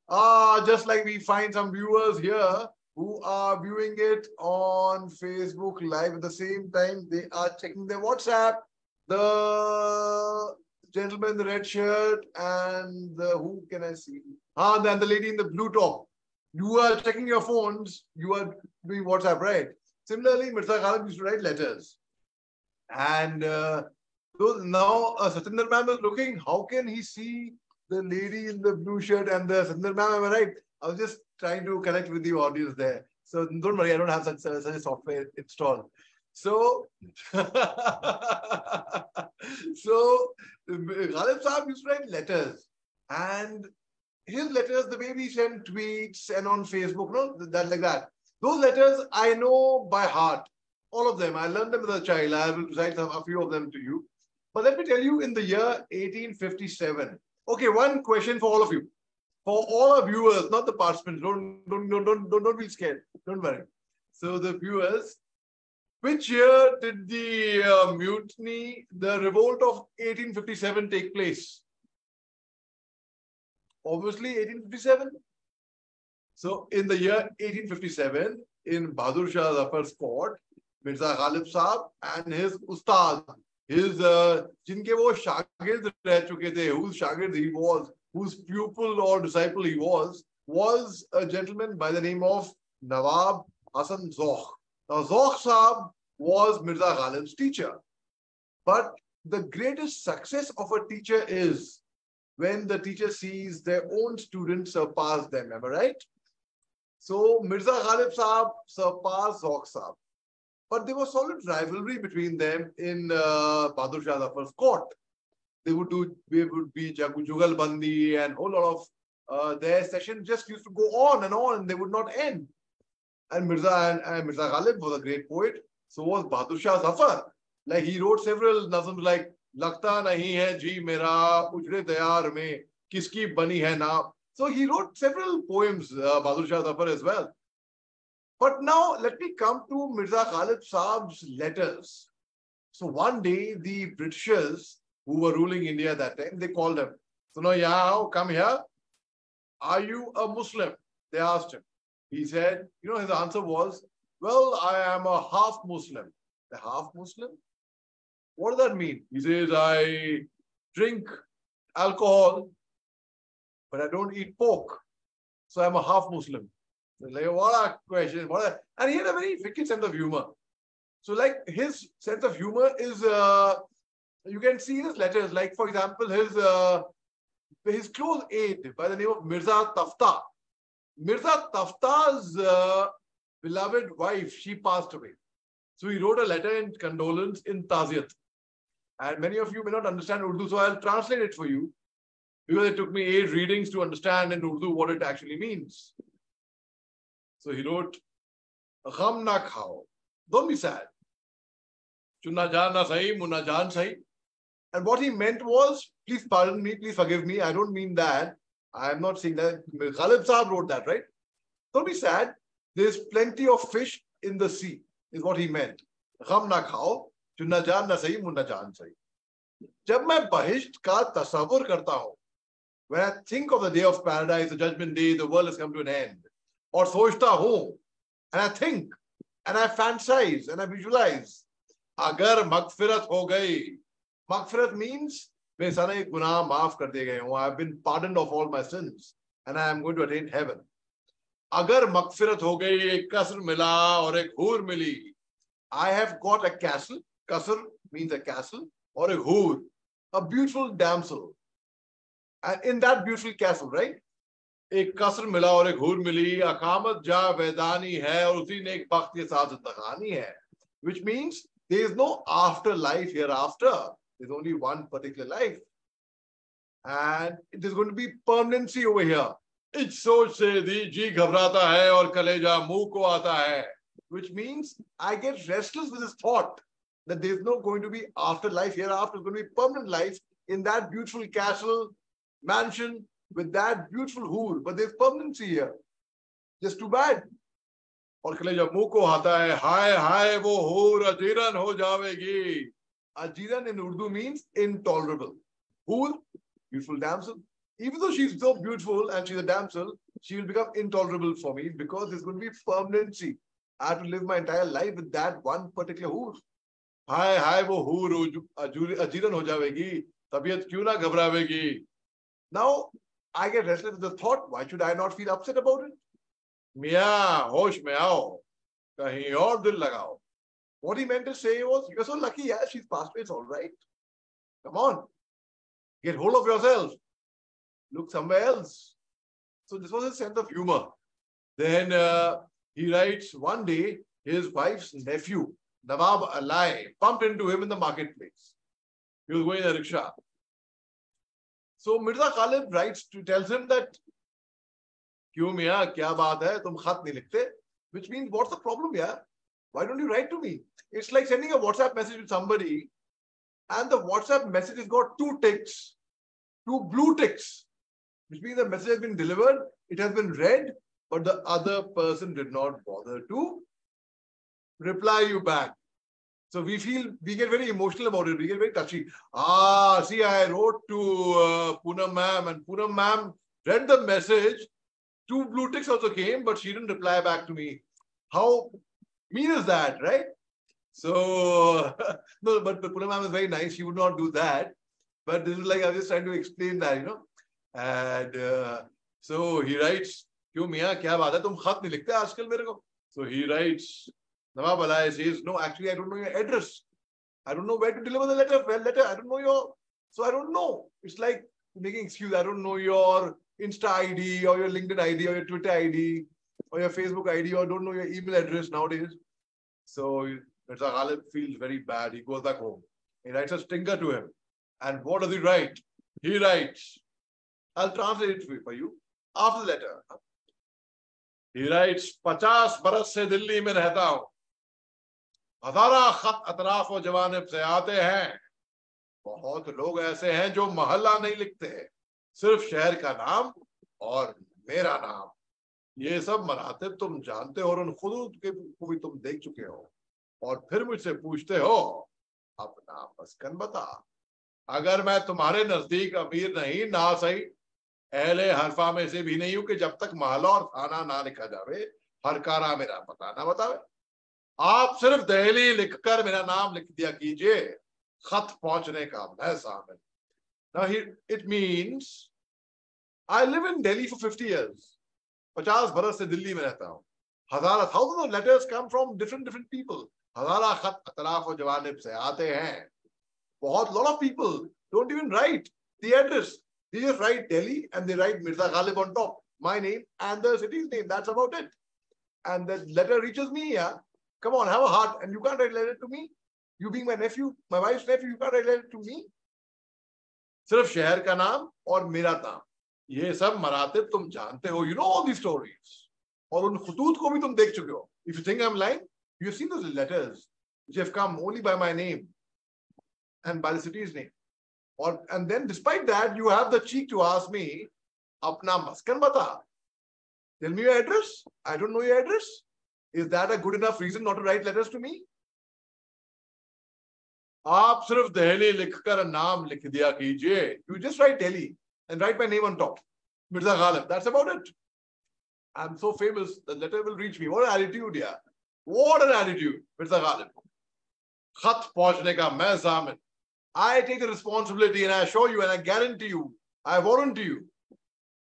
Speaker 5: just like we find some viewers here who are viewing it on Facebook Live at the same time they are checking their WhatsApp. The gentleman in the red shirt and who can I see? Then the lady in the blue top. You are checking your phones, you are doing WhatsApp, right? Similarly, Mirza Ghalib used to write letters. And so now Satinder ma'am is looking, how can he see the lady in the blue shirt and the Satinder ma'am, am I right? I was just trying to connect with the audience there. So don't worry, I don't have such a software installed. So, Ghalib Saab used to write letters. And his letters, the way we send tweets and on Facebook, like that. Those letters I know by heart, all of them. I learned them as a child. I will recite a few of them to you. But let me tell you, in the year 1857. Okay, one question for all of you, for all our viewers, not the participants. Don't be scared. Don't worry. So the viewers, which year did the mutiny, the revolt of 1857 take place? Obviously 1857. So in the year 1857, in Bahadur Shah Zafar's court, Mirza Ghalib Saab and his ustad, his jinke wo shagird reh chuke the, whose shagird he was, whose pupil or disciple he was a gentleman by the name of Nawab Hasan Zoh. Now Zoh Saab was Mirza Ghalib's teacher. But the greatest success of a teacher is when the teacher sees their own students surpass them. Am I right? So Mirza Ghalib Saab surpassed Zauq Saab. But there was solid rivalry between them in Bahadur Shah Zafar's court. They would be Jugal Bandi, and a whole lot of their session just used to go on, and they would not end. And Mirza Ghalib was a great poet. So was Bahadur Shah Zafar. Like he wrote several nazms like Lagta nahi hai ji mera ujre dayar mein kiski bani hai na. So he wrote several poems, Bahadur Shah Zafar as well. But now let me come to Mirza Ghalib Saab's letters. So one day the Britishers who were ruling India at that time, they called him. So now, yeah, come here. Are you a Muslim? They asked him. He said, his answer was, well, I am a half Muslim. A half Muslim? What does that mean? He says, I drink alcohol, but I don't eat pork. So I'm a half Muslim. Like, what a question. And he had a very wicked sense of humor. So like his sense of humor is, you can see his letters. Like for example, his close aide by the name of Mirza Tafta. Mirza Tafta's beloved wife, she passed away. So he wrote a letter in condolence in Taziyat. And many of you may not understand Urdu, so I'll translate it for you. Because it took me 8 readings to understand in Urdu what it actually means. So he wrote, Gham na khao. Don't be sad. Chunna jaan na sahi, munna jaan sahi. And what he meant was, please pardon me, please forgive me. I don't mean that. I am not saying that. Ghalib Saab wrote that, right? Don't be sad. There's plenty of fish in the sea, is what he meant. Gham na khao. Chunna jaan na sahi, munna jaan sahi. Jab main bahisht ka tasavvur karta hu, when I think of the day of paradise, the judgment day, the world has come to an end. Or sochta hu, and I think, and I fantasize, and I visualize. Agar maghfirat ho gayi. Maghfirat means, I have been pardoned of all my sins, and I am going to attain heaven. Agar maghfirat ho gayi, ek kasr mila or ek hoor mili. I have got a castle. Kasr means a castle, or a hoor, a beautiful damsel. And in that beautiful castle, right? एक कसर मिला और एक हूर मिली, अकामत जा वैदानी है और उसी ने एक वक्त के साथ जिंदगानी है, which means there is no afterlife hereafter. There's only one particular life, and it is going to be permanency over here. इस सोच से जी घबराता है और कलेजा मुंह को आता है, which means I get restless with this thought that there is no going to be afterlife hereafter. It's going to be permanent life in that beautiful castle, mansion, with that beautiful hoor, but there's permanency here. Just too bad. और कलेजा मुंह को आता है, हाय हाय वो होर अजीरन हो जावेगी. Ajiran in Urdu means intolerable. Hoor, beautiful damsel. Even though she's so beautiful and she's a damsel, she will become intolerable for me because there's going to be permanency. I have to live my entire life with that one particular hoor. हाय हाय वो होर अजीरन हो जावेगी, तबीयत क्यों ना घबरावेगी. Now I get restless with the thought, why should I not feel upset about it? Miya, hosh mein aao, kahin aur dil lagao. What he meant to say was, you're so lucky, yeah, she's passed away, it's all right. Come on, get hold of yourself. Look somewhere else. So this was his sense of humor. Then he writes, one day, his wife's nephew, Nawab Alai, bumped into him in the marketplace. He was going in a rickshaw. So Mirza Ghalib tells him that, "Kyun miya, kya baat hai? Tum khat nahi likhte?" Which means, what's the problem, yeah? Why don't you write to me? It's like sending a WhatsApp message to somebody, and the WhatsApp message has got 2 ticks, 2 blue ticks, which means the message has been delivered, it has been read, but the other person did not bother to reply you back. So we get very emotional about it. We get very touchy. See, I wrote to Poonam ma'am, and Poonam ma'am read the message. 2 blue ticks also came, but she didn't reply back to me. How mean is that, right? So, no, but Poonam ma'am is very nice. She would not do that. But this is like, I was just trying to explain that, And so he writes, "Kyun miya, kya baat hai? Tum khat nahi likhte aajkal mere ko." So he writes, Nawab Alai says, "No, actually, I don't know your address. I don't know where to deliver the letter. I don't know so I don't know. It's like making excuse. I don't know your Insta ID or your LinkedIn ID or your Twitter ID or your Facebook ID or don't know your email address nowadays. So Mirza Ghalib feels very bad. He goes back home. He writes a stinker to him. And what does he write? He writes, I'll translate it for you after the letter. He writes, 50 बरस से दिल्ली में रहता हूं, हजारा खत अतराफ और जवानिब से आते हैं. बहुत लोग ऐसे हैं जो मोहल्ला नहीं लिखते, सिर्फ शहर का नाम और मेरा नाम. ये सब मरातिब तुम जानते हो और उन खुद के को भी तुम देख चुके हो, और फिर मुझसे पूछते हो अपना मस्कन बता. अगर मैं तुम्हारे नजदीक अमीर नहीं, ना सही अहले हरफा में से भी नहीं हूं कि जब तक महला और थाना ना लिखा जावे, हरकारा मेरा पता ना बतावे. आप सिर्फ दहली लिखकर मेरा नाम लिख दिया कीजिए, खत पहुंचने का मैं शामिल. Now it means I live in Delhi for 50 years. 50 बरस से दिल्ली में रहता हूं. हजारा thousands of letters come from different people. हजारा खत अतराफ और जवानिब से आते हैं. बहुत lot of people don't even write the address. They just write Delhi and they write Mirza Ghalib on top, my name and the city's name. That's about it. And the letter reaches me. Yeah, come on, have a heart. And you can't write a letter to me. You being my nephew, my wife's nephew, you can't write a letter to me. सिर्फ शहर का नाम और मेरा नाम, ये सब मरातिब तुम जानते हो. You know all these stories. और उन खुतूत को भी तुम देख चुके हो. If you think I'm lying, you've seen those letters which have come only by my name and by the city's name. And then despite that, you have the cheek to ask me, apna maskan bata. Tell me your address. I don't know your address. Is that a good enough reason not to write letters to me? आप सिर्फ दहली लिखकर नाम लिख दिया कीजिए. You just write Delhi and write my name on top. Mirza Ghalib. That's about it. I'm so famous, the letter will reach me. What an attitude, yeah. What an attitude, Mirza Ghalib. खत पहुंचने का मैं ज़ामिन. I take the responsibility and I assure you and I guarantee you, I warrant you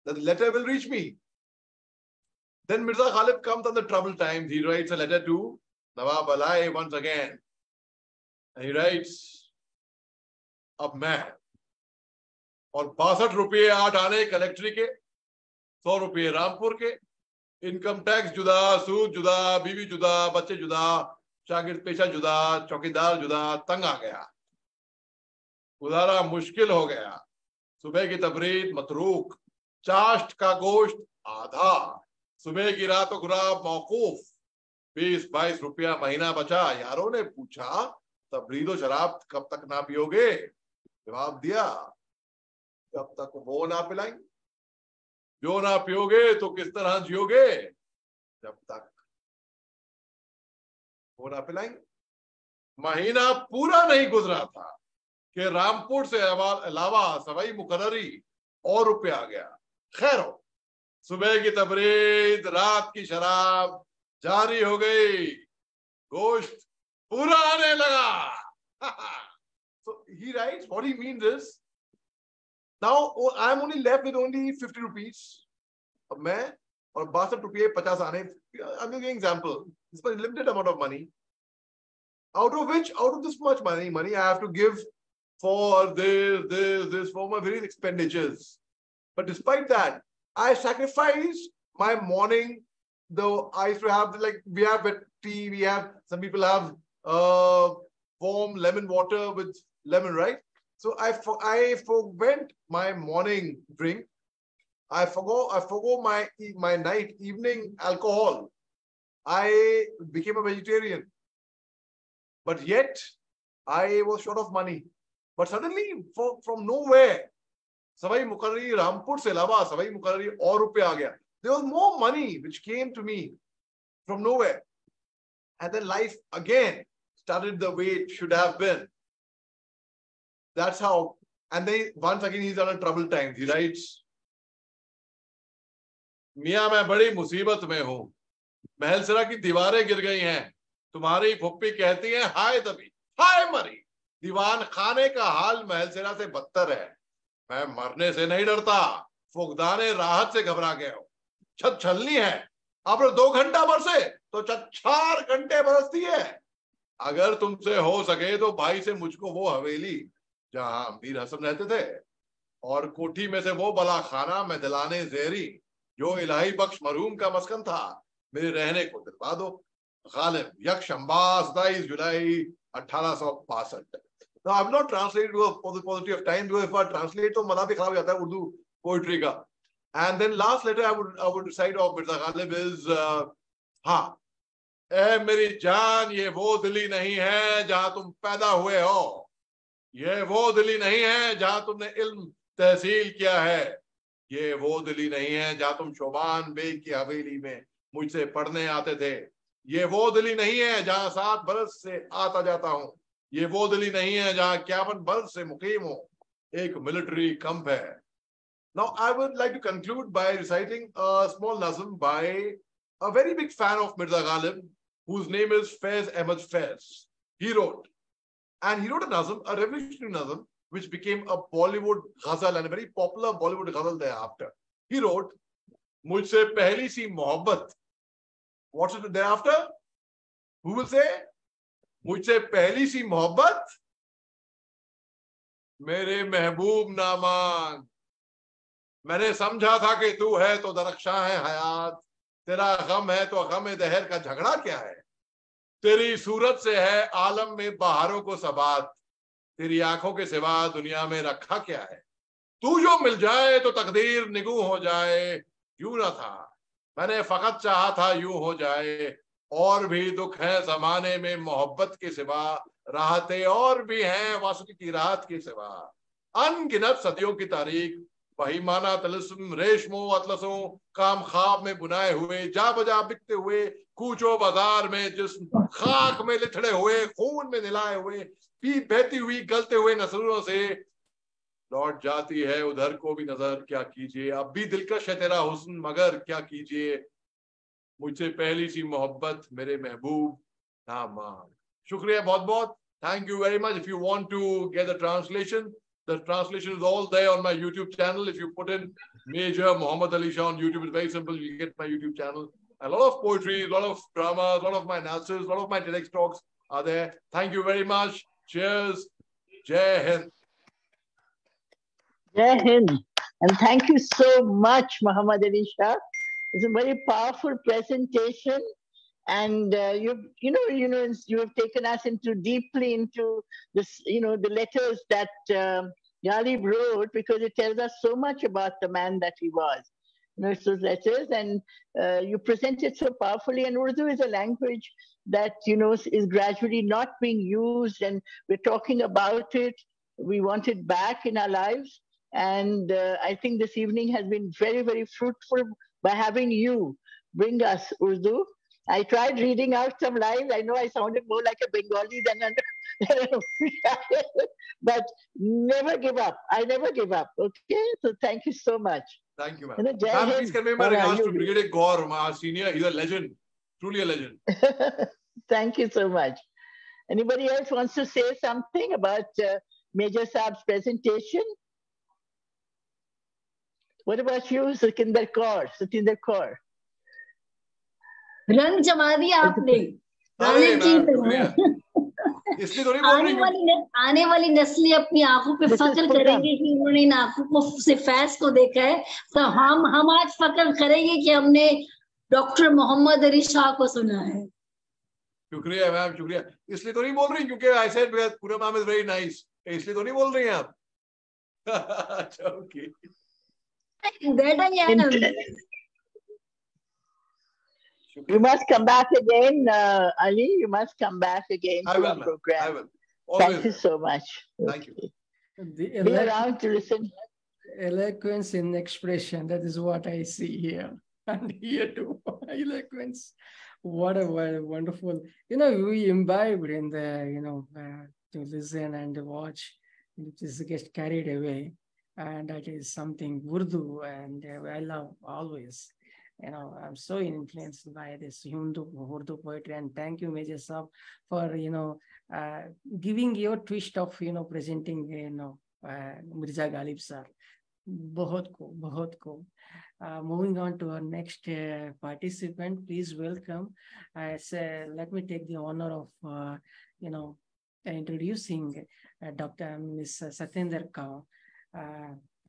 Speaker 5: that the letter will reach me. Then Mirza Ghalib comes on the troubled times. He writes a letter to Nawab Alai once again. And he writes, अब मैं और 62 रुपये 8 आने कलेक्ट्री के, 100 रुपये रामपुर के, income tax जुदा, सूद जुदा, बीवी जुदा, बच्चे जुदा, शागिर्द पेशा जुदा, चौकीदार जुदा. तंग आ गया, गुजारा मुश्किल हो गया. सुबह की तबरीद मतरूक, चाश्त का गोश्त आधा, सुबह की रात को गुराब मौकूफ, 20-22 रुपया महीना बचा. यारों ने पूछा, तबरीद और शराब कब तक ना पियोगे? जवाब दिया, जब तक वो ना पिलाएंगे. जो ना पियोगे तो किस तरह जियोगे? जब तक वो ना पिलाएंगे. महीना पूरा नहीं गुजरा था कि रामपुर से अलावा सवाई मुकर्ररी और रुपये आ गया. खैर हो, सुबह की तबरीद, रात की शराब जारी हो गई, गोश्त पूरा आने लगा. So he writes, what he means is, now I'm only left with only 50 rupees. अब मैं और 62 रुपये 50 आने. I'm giving an example. This is a limited amount of money. Out of this much money I have to give for this, for my various expenditures. But despite that, I sacrifice my morning. Though I used to have, like, we have tea, we have, some people have warm lemon water with lemon, right? So I forwent my morning drink. I forgo my night, evening alcohol. I became a vegetarian. But yet, I was short of money. But suddenly, from nowhere, Savai Mukarri, Rampur se lava, Savai Mukarri, और रुपये आ गया. There was more money which came to me from nowhere. And then life again started the way it should have been. That's how. And then once again, he's on a troubled times. He writes, मियाँ मैं बड़ी मुसीबत में हूँ. महलसरा की दीवारें गिर गई हैं. तुम्हारी फुप्पी कहती है हाय दबी, हाय मरी. दीवान खाने का हाल महलसरा से बदतर है. मैं मरने से नहीं डरता, फुकदाने राहत से घबरा गए हो. छत छलनी है, अब 2 घंटा बरसे तो छत 4 घंटे बरसती है. अगर तुमसे हो सके तो भाई से मुझको वो हवेली जहां अमीर हसन रहते थे और कोठी में से वो बला खाना मैं दिलाने ज़ेरी, जो इलाही बख्श मरहूम का मस्कन था, मेरे रहने को दिलवा दो। गालिब, यकशंबा 27 जुलाई 1862। Now I'm not translated for the paucity of time, because if I translate तो मजा भी खराब हो जाता है उर्दू पोइट्री का. And then last letter I would recite of Mirza Ghalib is हाँ, ए मेरी जान, ये वो दिल्ली नहीं है जहां तुम पैदा हुए हो, ये वो दिल्ली नहीं है जहां तुमने इल्म तहसील किया है, ये वो दिल्ली नहीं है जहां तुम शोबान बेग की हवेली में मुझसे पढ़ने आते थे, ये वो दिल्ली नहीं है जहां 7 बरस से आता जाता हूं, ये वो दिल्ली नहीं है जहां 51 बरस से मुकीम हूं, एक मिलिट्री कैंप है. Now I would like to conclude by reciting a small nazm by a very big fan of Mirza Ghalib, whose name is Faiz Ahmad Faiz. He wrote a nazm, a revolutionary nazm, which became a Bollywood ghazal and a very popular Bollywood ghazal thereafter. He wrote, Mujhse pehli si mohabbat. What's it thereafter? Who will say? Mujhse pehli si mohabbat, mere mehboob na maan. मैंने समझा था कि तू है तो दरख्शां है हयात, तेरा गम है तो गम दहर का झगड़ा क्या है, तेरी सूरत से है आलम में बहारों को सबात, तेरी आंखों के सिवा दुनिया में रखा क्या है, तू जो मिल जाए तो तकदीर निगू हो जाए, यूं ना था मैंने फकत चाहा था यूं हो जाए, और भी दुख है जमाने में मोहब्बत के सिवा, राहतें और भी हैं वासुक की राहत के सिवा, अनगिनत सदियों की तारीख वही माना तलस्म रेशमो अतलसों काम ख्वाब में बुनाए हुए, जा बजा बिकते हुए कूचो बाजार में जिस्म खाक में लिथड़े हुए, खून में निलाए हुए, पी बहती हुई गलते हुए नसरों से लौट जाती है उधर को भी नजर, क्या कीजिए अब भी दिलकश है तेरा हुस्न मगर क्या कीजिए, मुझसे पहली सी मोहब्बत मेरे महबूब ना मान. शुक्रिया बहुत बहुत. Thank you very much. If you want to get the translation is all there on my YouTube channel. If you put in Major Muhammad Ali Shah on YouTube, it's very simple. You get my YouTube channel. A lot of poetry, a lot of drama, a lot of my analysis, a lot of my TEDx talks are there. Thank you very much. Cheers. Jai Hind.
Speaker 2: Jai Hind. And thank you so much, Muhammad Ali Shah. It's a very powerful presentation. And you have taken us deeply into this, the letters that Ghalib wrote, because it tells us so much about the man that he was. It's those letters, and you present it so powerfully. And Urdu is a language that is gradually not being used, and we're talking about it. We want it back in our lives, and I think this evening has been very, very fruitful by having you bring us Urdu. I tried reading out some lines. I know I sounded more like a Bengali than an official, but never give up. I never give up. Okay, so thank you so much.
Speaker 5: Thank you, ma'am. Ma'am, please convey my regards to Brigadier Gaur, our senior. He's a legend, truly a legend.
Speaker 2: Thank you so much. Anybody else wants to say something about Major Saab's presentation? What about you, Satinder Kaur? Satinder Kaur.
Speaker 4: रंग जमा दिया आपने. आने वाली नस्लें अपनी आंखों पे फख्र करेंगे कि उन्होंने इन आंखों को से फैज को देखा है, तो हम आज फख्र करेंगे कि हमने डॉक्टर मोहम्मद अली शाह को सुना है.
Speaker 5: शुक्रिया मैम, शुक्रिया. इसलिए तो नहीं बोल रही क्योंकि I said Poonam ma'am is very nice, इसलिए तो नहीं बोल रही हैं आप. अच्छा, okay.
Speaker 4: That I am.
Speaker 2: You must come back again, Ali. You must come back again to our program.
Speaker 5: I will. Always.
Speaker 2: Thank you so much.
Speaker 5: Thank you.
Speaker 2: Be around to listen.
Speaker 1: Eloquence in expression. That is what I see here. And here too. Eloquence. What a wonderful. We imbibed in the, to listen and watch. It just gets carried away. And that is something Urdu, and I love always. I'm so influenced by this Urdu poetry, and thank you, Major Saab, for giving your twist of presenting Mirza Ghalib sir. Bahut ko. Moving on to our next participant, please welcome. Let me take the honor of introducing Dr. Ms. Satinder Kaur.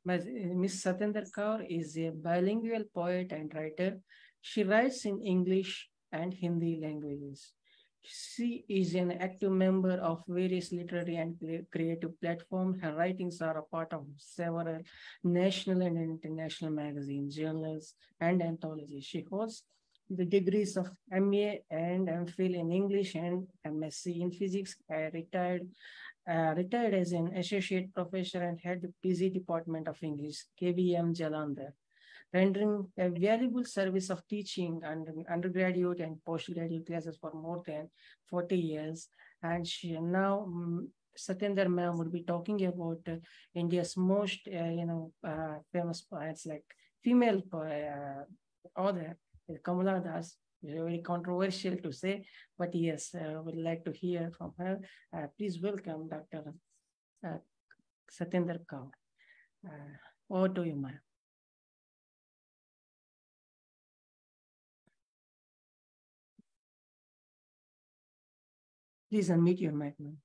Speaker 1: Miss Satinder Kaur is a bilingual poet and writer. She writes in English and Hindi languages. She is an active member of various literary and creative platforms. Her writings are a part of several national and international magazines, journals, and anthologies. She holds the degrees of MA and MPhil in English and MSc in physics. Retired as an associate professor and head of PG Department of English, KVM Jalandhar, rendering a valuable service of teaching undergraduate and postgraduate classes for more than 40 years. And she now, Satinder ma'am would be talking about India's most, famous poets like female author, Kamala Das. Very controversial to say, but yes, would like to hear from her. Please welcome Dr. Satinder Kaur. Over to you, ma'am. Please unmute your mic, ma'am.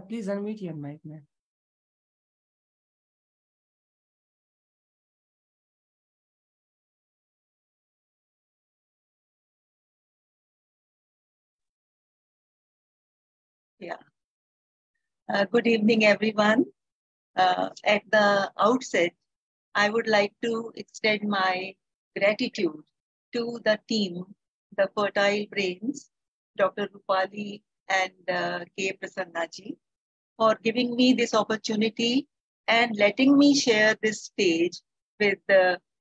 Speaker 1: Please unmute your mic, ma'am.
Speaker 6: Yeah. Good evening, everyone. At the outset, I would like to extend my gratitude to the team, the Fertile Brains, Dr. Roopali and K. Prasannaji, for giving me this opportunity and letting me share this stage with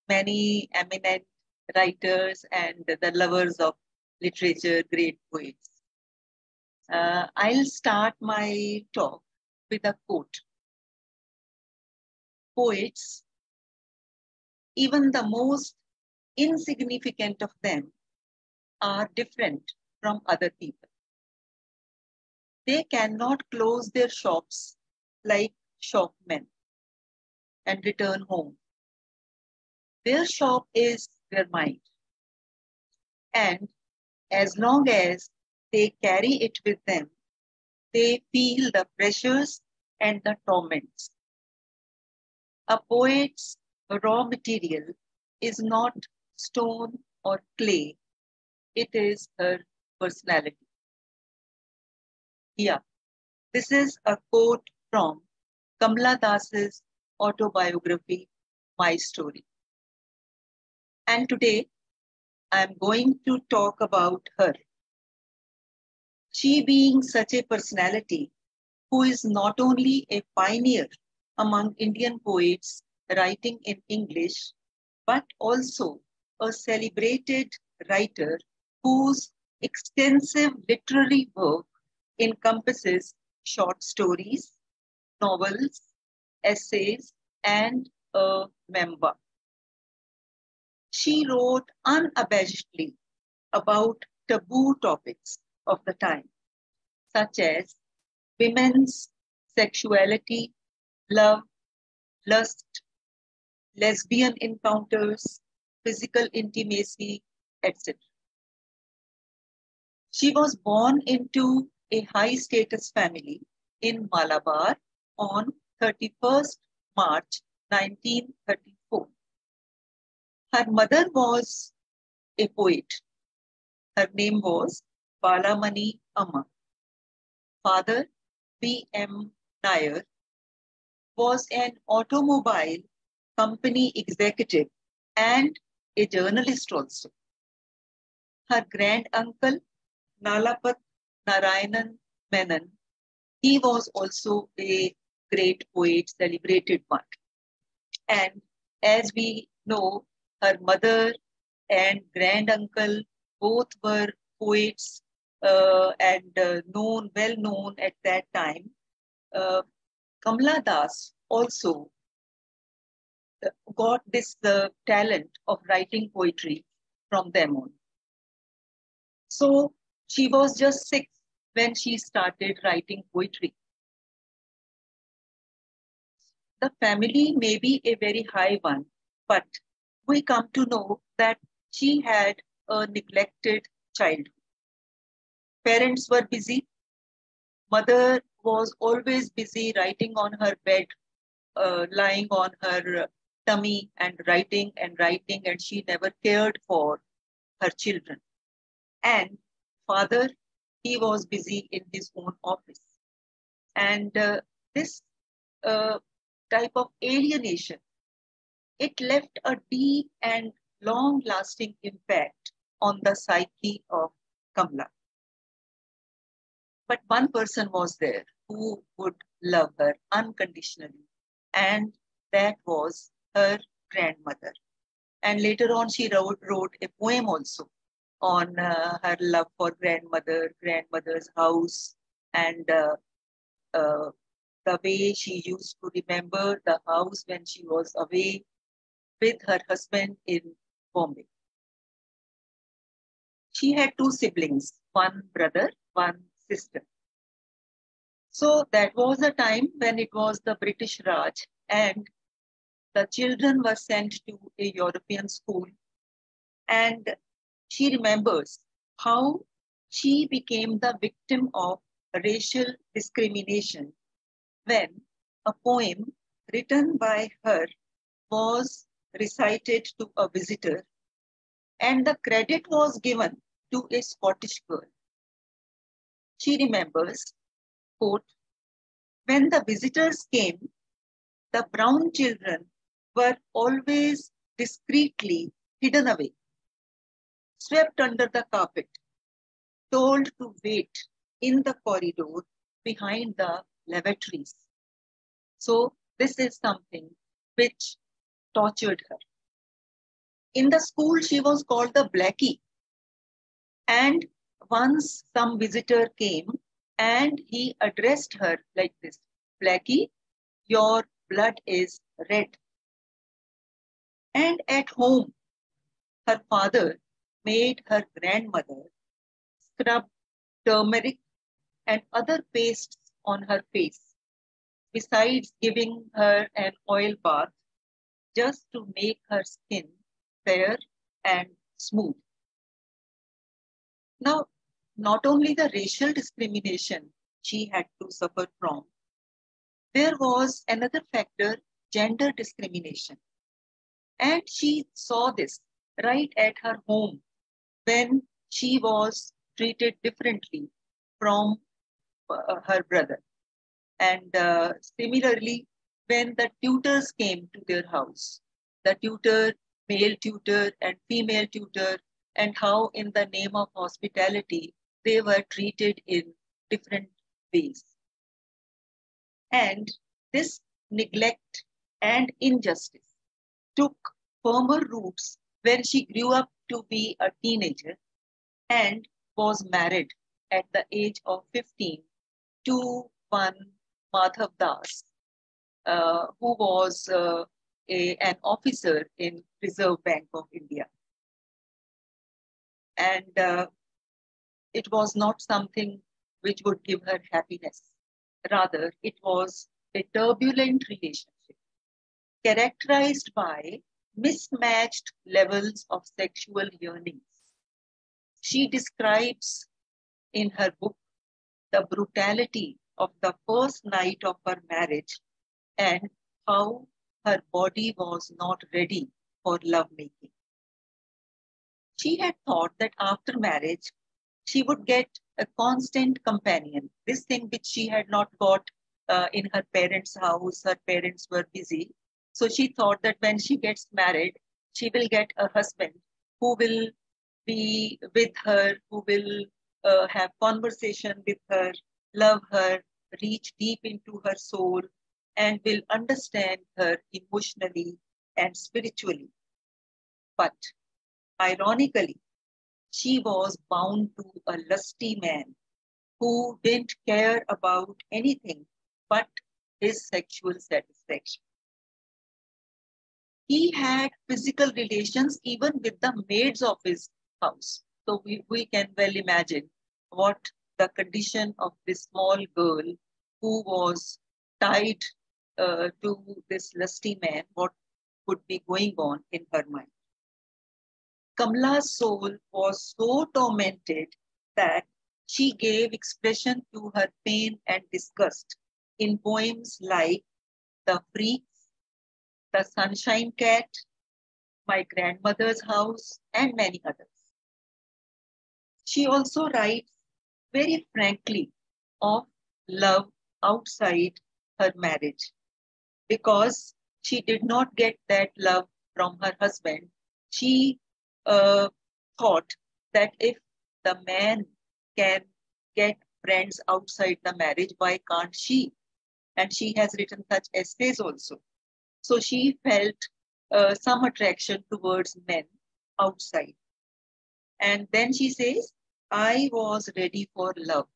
Speaker 6: many eminent writers and the lovers of literature, great poets. I'll start my talk with a quote. Poets, even the most insignificant of them, are different from other people. They cannot close their shops like shopmen and return home. Their shop is their mind. And as long as they carry it with them, they feel the pressures and the torments. A poet's raw material is not stone or clay, it is her personality. Yeah, this is a quote from Kamala Das's autobiography, My Story. And today, I am going to talk about her. She being such a personality who is not only a pioneer among Indian poets writing in English, but also a celebrated writer whose extensive literary work encompasses short stories, novels, essays, and a memoir. She wrote unabashedly about taboo topics of the time, such as women's sexuality, love, lust, lesbian encounters, physical intimacy, etc. She was born into a high-status family in Malabar on 31st March 1934. Her mother was a poet. Her name was Balamani Amma. Father, B.M. Nair, was an automobile company executive and a journalist also. Her grand-uncle, Nalapat Narayanan Menon, he was also a great poet, celebrated one. And as we know, her mother and granduncle both were poets and well known at that time. Kamala Das also got this talent of writing poetry from them on. So she was just 6 when she started writing poetry. The family may be a very high one, but we come to know that she had a neglected childhood. Parents were busy. Mother was always busy writing on her bed, lying on her tummy and writing, and she never cared for her children. And father, he was busy in his own office. And this type of alienation, it left a deep and long-lasting impact on the psyche of Kamala. But one person was there who would love her unconditionally, and that was her grandmother. And later on, she wrote a poem also on her love for grandmother's house, and the way she used to remember the house when she was away with her husband in Bombay. She had 2 siblings, one brother, one sister. So that was a time when it was the British Raj, and the children were sent to a European school. And she remembers how she became the victim of racial discrimination when a poem written by her was recited to a visitor, and the credit was given to a Scottish girl. She remembers, quote, when the visitors came, the brown children were always discreetly hidden away, swept under the carpet, told to wait in the corridor behind the lavatories. So this is something which tortured her. In the school, she was called the Blackie. And once some visitor came and he addressed her like this, Blackie, your blood is red. And at home, her father made her grandmother scrub turmeric and other pastes on her face, besides giving her an oil bath just to make her skin fair and smooth. Now, not only the racial discrimination she had to suffer from, there was another factor, gender discrimination. And she saw this right at her home when she was treated differently from her brother. And similarly, when the tutors came to their house, the tutor, male tutor and female tutor, and how in the name of hospitality, they were treated in different ways. And this neglect and injustice took firmer roots when she grew up to be a teenager and was married at the age of 15 to one Madhav Das, who was an officer in Reserve Bank of India. And it was not something which would give her happiness. Rather, it was a turbulent relationship characterized by mismatched levels of sexual yearnings. She describes in her book the brutality of the first night of her marriage and how her body was not ready for lovemaking. She had thought that after marriage, she would get a constant companion, this thing which she had not got in her parents' house. Her parents were busy. So she thought that when she gets married, she will get a husband who will be with her, who will have conversation with her, love her, reach deep into her soul, and will understand her emotionally and spiritually. But ironically, she was bound to a lusty man who didn't care about anything but his sexual satisfaction. He had physical relations even with the maids of his house. So we can well imagine what the condition of this small girl who was tied to this lusty man, what would be going on in her mind. Kamala's soul was so tormented that She gave expression to her pain and disgust in poems like The Freaks, The Sunshine Cat, My Grandmother's House, and many others. She also writes very frankly of love outside her marriage, because she did not get that love from her husband. She thought that if the man can get friends outside the marriage, why can't she? And she has written such essays also. So she felt some attraction towards men outside. And then she says, I was ready for love,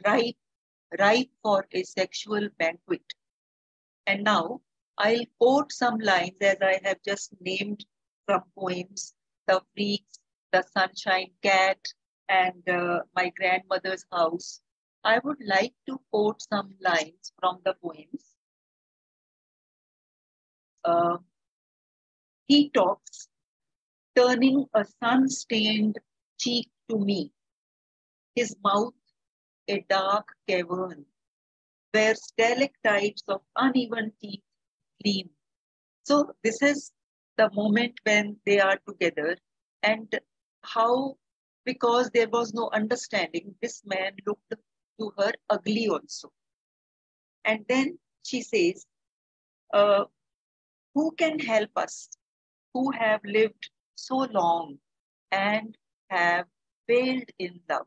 Speaker 6: ripe for a sexual banquet. And now I'll quote some lines as I have just named from poems, The Freaks, The Sunshine Cat, and My Grandmother's House. I would like to quote some lines from the poems. He talks, turning a sun-stained cheek to me, his mouth a dark cavern, where stalactites of uneven teeth gleam. So this is the moment when they are together, and how, because there was no understanding, this man looked to her ugly also. And then she says, who can help us, who have lived so long and have failed in love?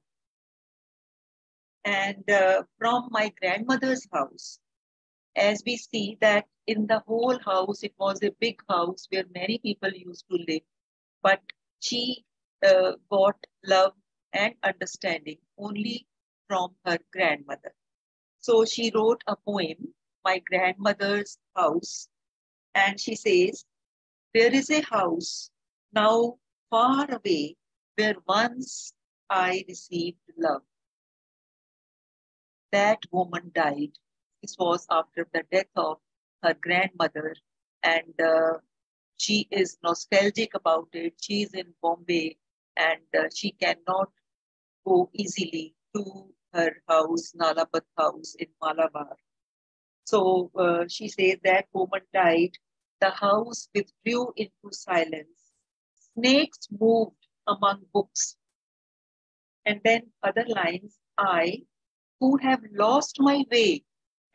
Speaker 6: And from My Grandmother's House, as we see that in the whole house, it was a big house where many people used to live, but she got love and understanding only from her grandmother. So she wrote a poem, My Grandmother's House, and she says, there is a house now far away where once I received love. That woman died. This was after the death of her grandmother, and she is nostalgic about it. She is in Bombay, and she cannot go easily to her house, Nalapat house in Malabar. So she says that woman died. The house withdrew into silence. Snakes moved among books. And then other lines, I, who have lost my way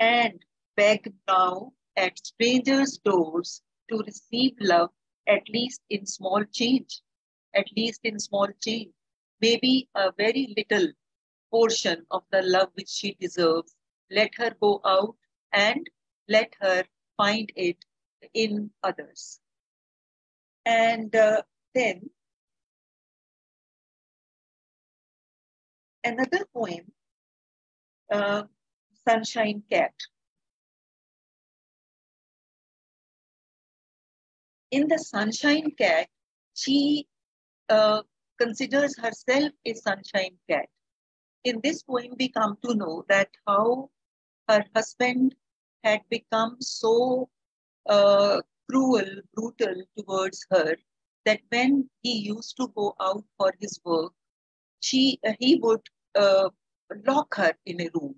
Speaker 6: and beg now at strangers' doors to receive love, at least in small change, at least in small change, maybe a very little portion of the love which she deserves. Let her go out and let her find it in others. And then another poem, Sunshine Cat. In the Sunshine Cat, she considers herself a sunshine cat. In this poem, we come to know that how her husband had become so cruel, brutal towards her, that when he used to go out for his work, he would lock her in a room.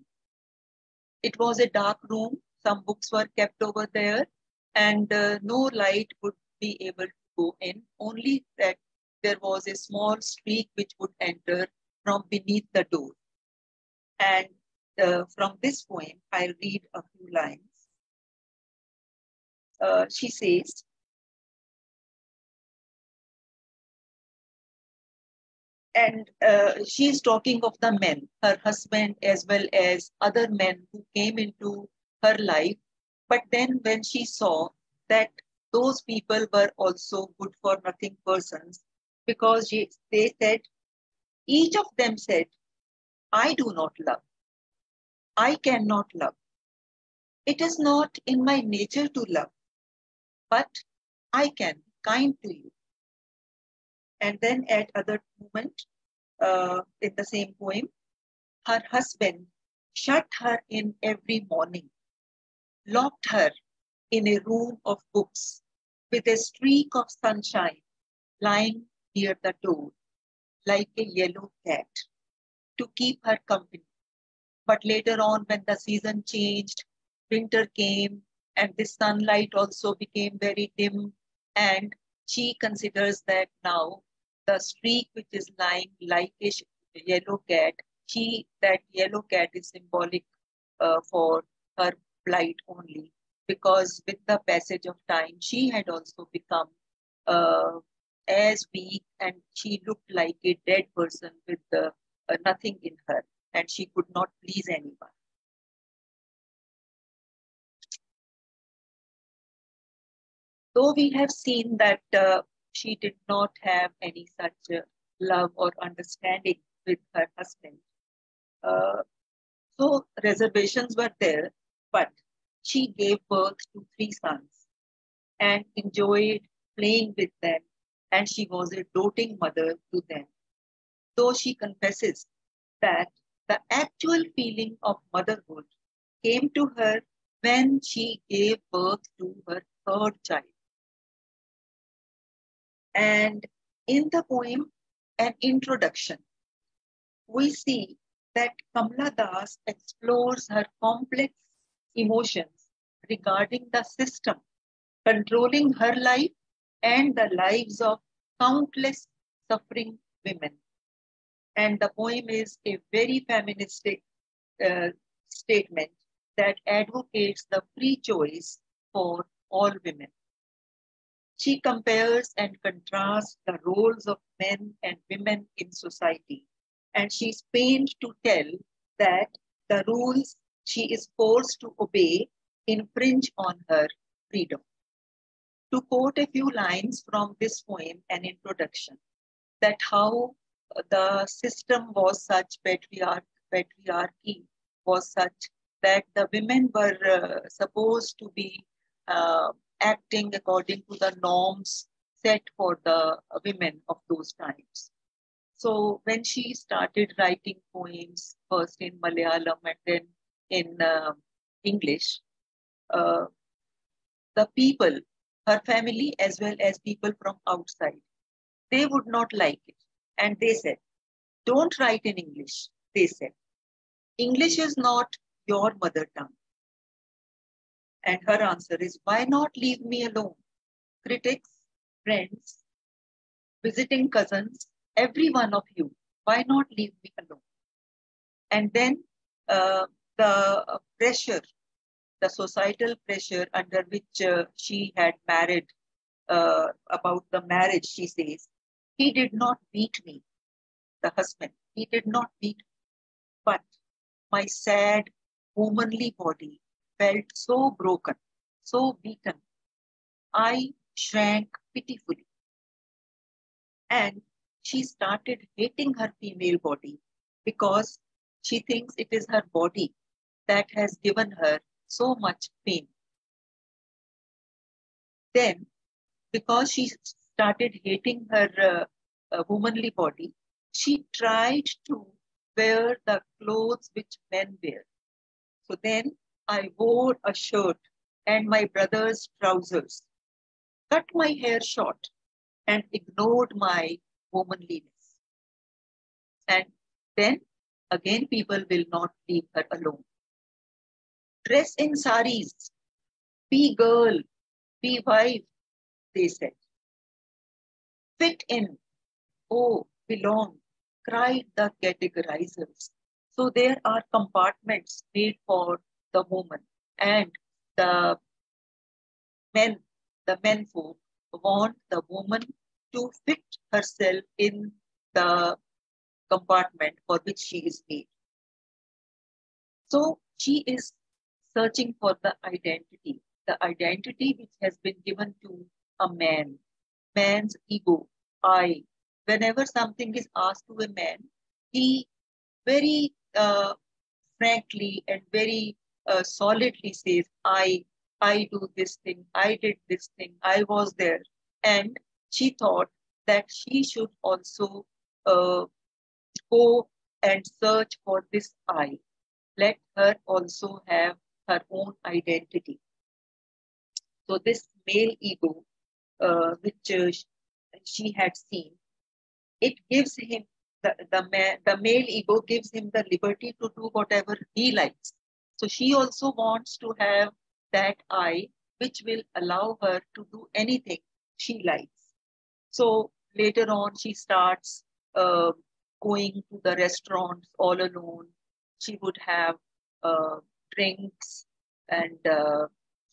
Speaker 6: It was a dark room. Some books were kept over there, and no light would be able to go in, only that there was a small streak which would enter from beneath the door. And from this poem, I'll read a few lines. She says, and she's talking of the men, her husband, as well as other men who came into her life. But then when she saw that those people were also good for nothing persons, because they said, each of them said, I do not love. I cannot love. It is not in my nature to love, but I can be kind to you. And then at other moment, in the same poem, her husband shut her in every morning, locked her in a room of books with a streak of sunshine lying near the door, like a yellow cat. to keep her company. But later on, when the season changed, winter came, and the sunlight also became very dim, and she considers that now the streak which is lying like a yellow cat, that yellow cat is symbolic for her plight only, because with the passage of time, she had also become as weak, and she looked like a dead person with nothing in her, and she could not please anyone. Though we have seen that she did not have any such love or understanding with her husband, so reservations were there, but she gave birth to 3 sons and enjoyed playing with them, and she was a doting mother to them. Though she confesses that the actual feeling of motherhood came to her when she gave birth to her 3rd child. And in the poem, An Introduction, we see that Kamala Das explores her complex emotions regarding the system controlling her life and the lives of countless suffering women. And the poem is a very feministic statement that advocates the free choice for all women. She compares and contrasts the roles of men and women in society, and she's pained to tell that the rules she is forced to obey infringe on her freedom. To quote a few lines from this poem, An Introduction, that how the system was such, patriarchy was such, that the women were supposed to be acting according to the norms set for the women of those times. So when she started writing poems, first in Malayalam and then in English, the people, her family as well as people from outside, they would not like it. And they said, don't write in English. They said, English is not your mother tongue. And her answer is, why not leave me alone? Critics, friends, visiting cousins, every one of you, why not leave me alone? And then the pressure, the societal pressure under which she had married, about the marriage, she says, he did not beat me, the husband, he did not beat me, but my sad, womanly body felt so broken, so beaten. I shrank pitifully. And she started hating her female body because she thinks it is her body that has given her so much pain. Then, because she started hating her womanly body, she tried to wear the clothes which men wear. So then I wore a shirt and my brother's trousers, cut my hair short, and ignored my womanliness. And then again people will not leave her alone. Dress in saris, be girl, be wife, they said. Fit in, oh, belong, cried the categorizers. So there are compartments made for the woman, and the menfolk want the woman to fit herself in the compartment for which she is made. So she is searching for the identity which has been given to a man, man's ego, I. Whenever something is asked to a man, he very frankly and very solidly says, I do this thing, I did this thing, I was there. And she thought that she should also go and search for this I. Let her also have her own identity. So this male ego, which she had seen, it gives him the male ego gives him the liberty to do whatever he likes. So she also wants to have that I, which will allow her to do anything she likes. So later on, she starts going to the restaurants all alone. She would have drinks, and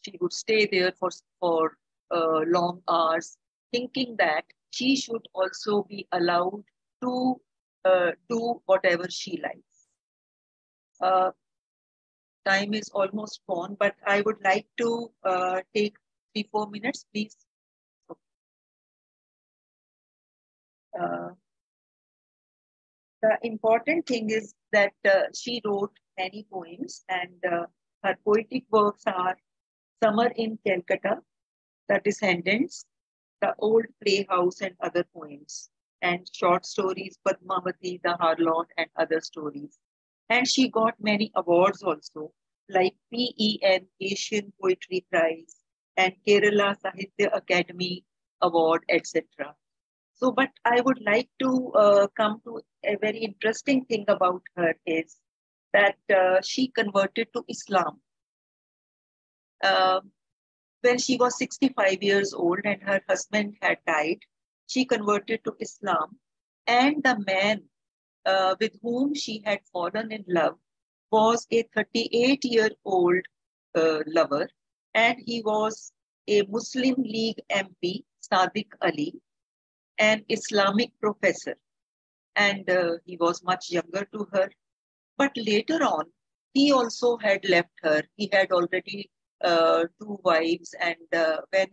Speaker 6: she would stay there for long hours, thinking that she should also be allowed to do whatever she likes. Time is almost gone, but I would like to take 3-4 minutes, please. The important thing is that she wrote many poems, and her poetic works are Summer in Calcutta, The Descendants, The Old Playhouse, and other poems, and short stories, Padmavati, The Harlot, and other stories. And she got many awards also, like PEN Asian Poetry Prize and Kerala Sahitya Academy Award, etc. So, but I would like to come to a very interesting thing about her is that she converted to Islam when she was 65 years old and her husband had died. She converted to Islam, and the man with whom she had fallen in love was a 38-year-old lover, and he was a Muslim League MP, Sadiq Ali, an Islamic professor, and he was much younger to her. But later on, he also had left her. He had already 2 wives, and when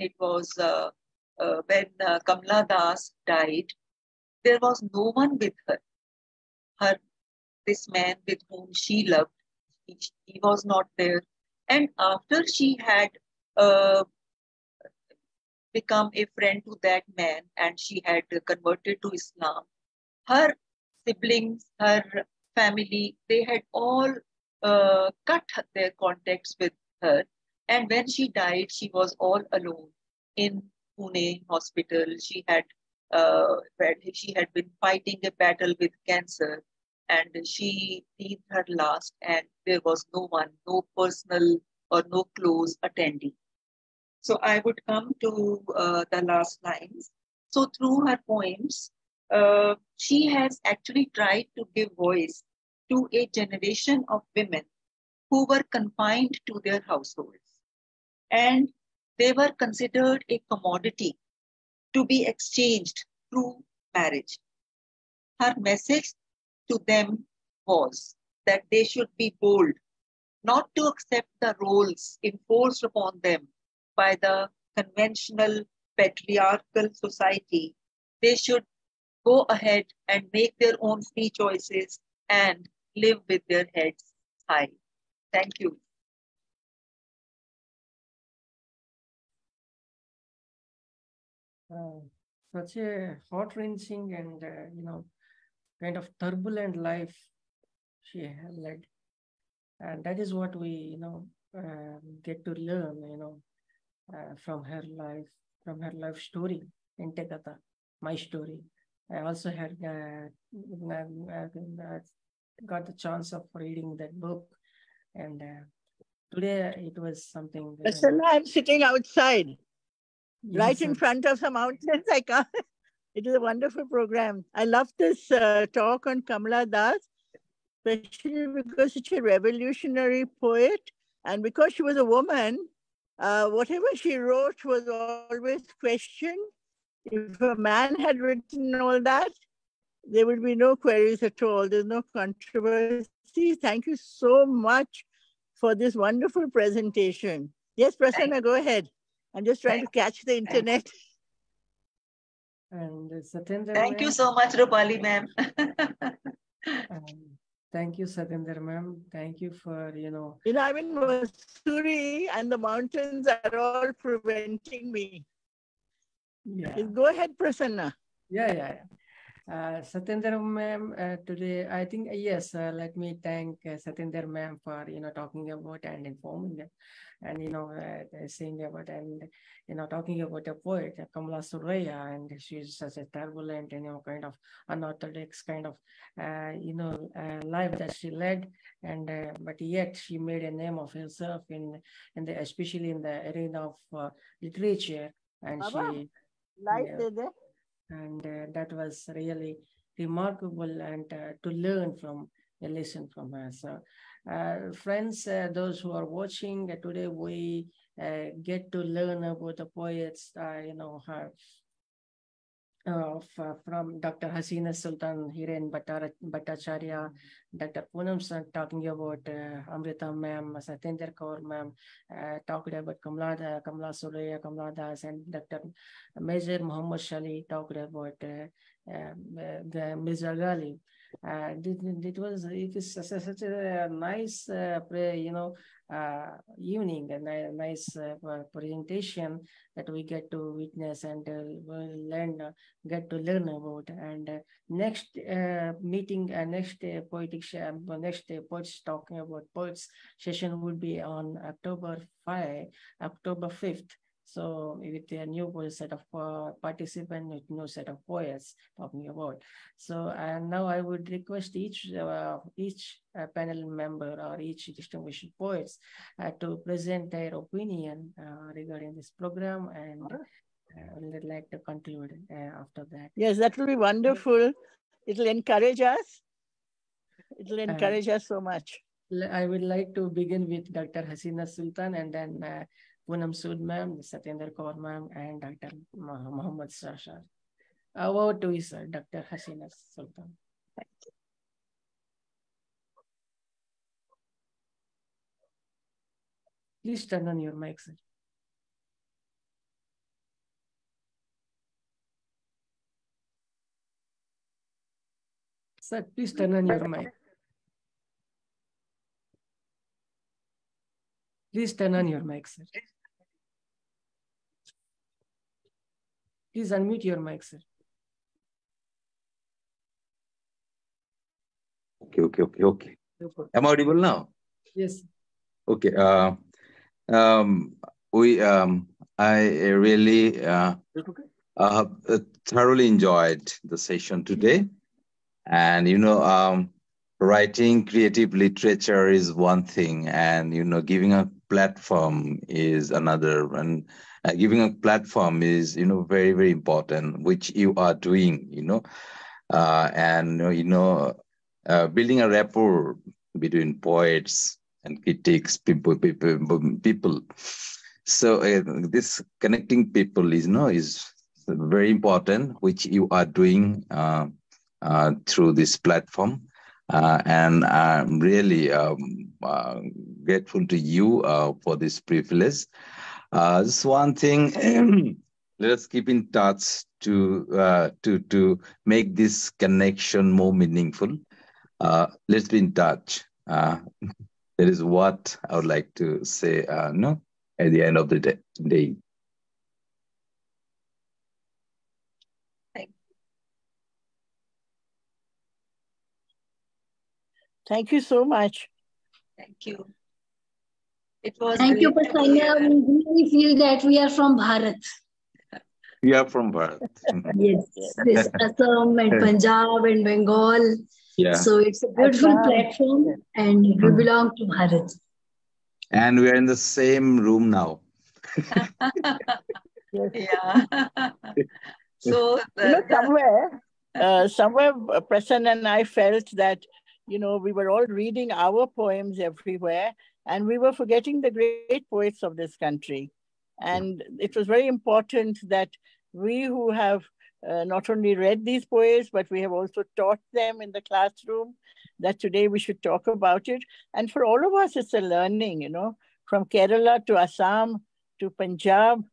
Speaker 6: Kamala Das died, there was no one with her. This man with whom she loved, he was not there. And after she had become a friend to that man and she had converted to Islam, her siblings, her family, they had all cut their contacts with her. And when she died, she was all alone in Pune hospital. She had been fighting a battle with cancer, and she breathed her last, and there was no one, no personal or no close attendee. So I would come to the last lines. So through her poems, she has actually tried to give voice to a generation of women who were confined to their households. And they were considered a commodity to be exchanged through marriage. Her message to them was that they should be bold, not to accept the roles enforced upon them by the conventional patriarchal society. They should go ahead and make their own free choices and live with their heads high. Thank you.
Speaker 1: Such a heart-wrenching and, kind of turbulent life she had led. And that is what we, get to learn, from her life story in Tekata, my story. I also had got the chance of reading that book. And today it was something.
Speaker 2: I'm sitting outside, right in front of some mountains. I can't. It is a wonderful program. I love this talk on Kamala Das, especially because she's a revolutionary poet, and because she was a woman, whatever she wrote was always questioned. If a man had written all that, there would be no queries at all. There's no controversy. Thank you so much for this wonderful presentation. Yes, Prasanna, go ahead. I'm just trying to catch the internet.
Speaker 1: And Satinder,
Speaker 6: thank you so much, Roopali ma'am.
Speaker 1: Thank you, Satinder ma'am. Thank you for,
Speaker 2: I'm in Missouri and the mountains are all preventing me.
Speaker 1: Yeah.
Speaker 2: Go ahead, Prasanna.
Speaker 1: Yeah. Satinder ma'am, today, I think, yes, let me thank Satinder ma'am for, talking about and informing them and, saying about and, talking about a poet, Kamala, and she's such a turbulent and, kind of unorthodox kind of, life that she led. And, but yet she made a name of herself especially in the arena of literature. And
Speaker 2: Baba,
Speaker 1: that was really remarkable and to learn from a lesson from her. So, friends, those who are watching today, we get to learn about the poets, from Dr. Hasinus, Sultan, Hiren, Bhattacharya, Dr. Poonam talking about Amrita ma'am, Satinder Kaur ma'am, talked about Kamala, Kamala Das, and Dr. Major Mohommed Shali talked about the Mirza Ghalib. It is such a nice, evening and a nice presentation that we get to witness and get to learn about. And next meeting, next poetic next poets talking about poets session will be on October 5th. So with a new set of participants, with new set of poets talking about. So and now I would request each panel member or each distinguished poets to present their opinion regarding this program, and I'd like to conclude after that.
Speaker 2: Yes, that will be wonderful. It'll encourage us. It'll encourage us so much.
Speaker 1: I would like to begin with Dr. Hasinus Sultan, and then Poonam Sood ma'am, Satinder Kaur ma'am, and Dr. Mohommed Shah. Over to you, sir, Dr. Hasinus Sultan. Please turn on your mic, sir. Sir, please turn on your mic. Please turn on your mic, sir. Please unmute your mic, sir.
Speaker 3: Okay. Am I audible now?
Speaker 1: Yes.
Speaker 3: Okay. I really thoroughly enjoyed the session today. And, writing creative literature is one thing, and, giving a platform is another. And giving a platform is, very, very important, which you are doing, building a rapport between poets and critics, people. So this connecting people is very important, which you are doing through this platform. And I'm really grateful to you for this privilege. Just one thing, let us keep in touch to make this connection more meaningful. Let's be in touch. That is what I would like to say at the end of the day.
Speaker 2: Thank you so much.
Speaker 6: Thank you. It was
Speaker 4: Thank you, Pasanya. We really feel that we are from Bharat.
Speaker 3: We are from Bharat.
Speaker 4: Yes, this Assam and Punjab and Bengal.
Speaker 3: Yeah.
Speaker 4: So it's a beautiful platform, and we belong to Bharat.
Speaker 3: And we are in the same room now.
Speaker 6: Yeah. So
Speaker 2: somewhere Prasanna and I felt that we were all reading our poems everywhere, and we were forgetting the great poets of this country. And it was very important that we who have not only read these poets, but we have also taught them in the classroom, that today we should talk about it. And for all of us, it's a learning, from Kerala to Assam to Punjab,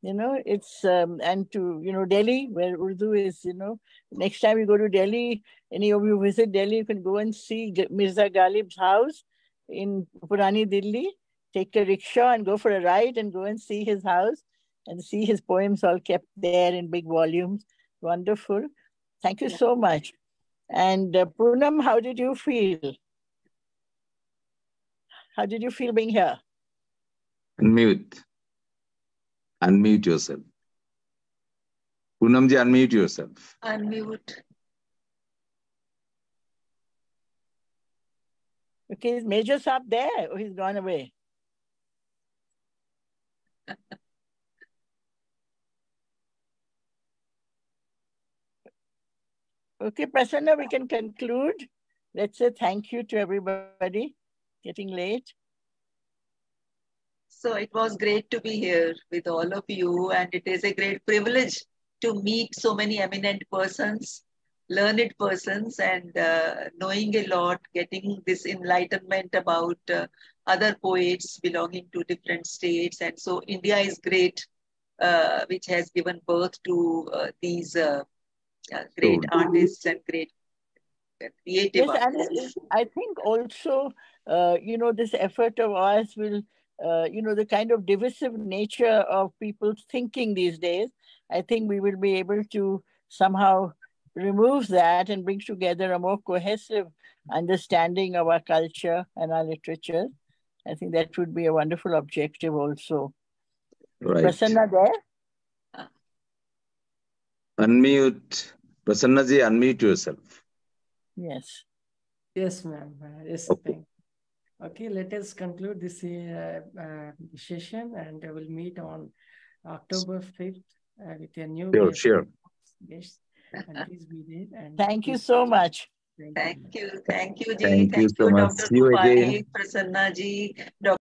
Speaker 2: it's, and to, Delhi, where Urdu is, next time you go to Delhi, any of you visit Delhi, you can go and see Mirza Ghalib's house in Purani Delhi. Take a rickshaw and go for a ride and go and see his house and see his poems all kept there in big volumes. Wonderful. Thank you so much. And Poonam, how did you feel? How did you feel being here?
Speaker 3: Unmute. Unmute yourself. Poonamji, unmute yourself.
Speaker 6: Unmute.
Speaker 2: Okay, is Major Saab there or he's gone away? Okay, Prasanna, we can conclude. Let's say thank you to everybody. Getting late.
Speaker 6: So it was great to be here with all of you, and it is a great privilege to meet so many eminent persons, learned persons, and knowing a lot, getting this enlightenment about other poets belonging to different states. And so India is great, which has given birth to these great artists and great creative artists.
Speaker 2: Yes, and I think also, this effort of ours will, the kind of divisive nature of people's thinking these days, I think we will be able to somehow remove that and bring together a more cohesive understanding of our culture and our literature. I think that would be a wonderful objective also.
Speaker 3: Right.
Speaker 2: Prasanna there?
Speaker 3: Unmute. Prasannaji, unmute yourself.
Speaker 2: Yes.
Speaker 1: Yes, ma'am. Yes,
Speaker 3: Okay.
Speaker 1: thank you. Okay, let us conclude this session, and we'll meet on October 5th with a new guest.
Speaker 3: Sure.
Speaker 1: Yes, and please be there. And
Speaker 2: Thank you so much.
Speaker 6: Thank you, Ji.
Speaker 3: Thank you so much.
Speaker 6: Dr.
Speaker 3: See you
Speaker 6: Roopali,
Speaker 3: again.
Speaker 6: Prasanna Ji, Dr.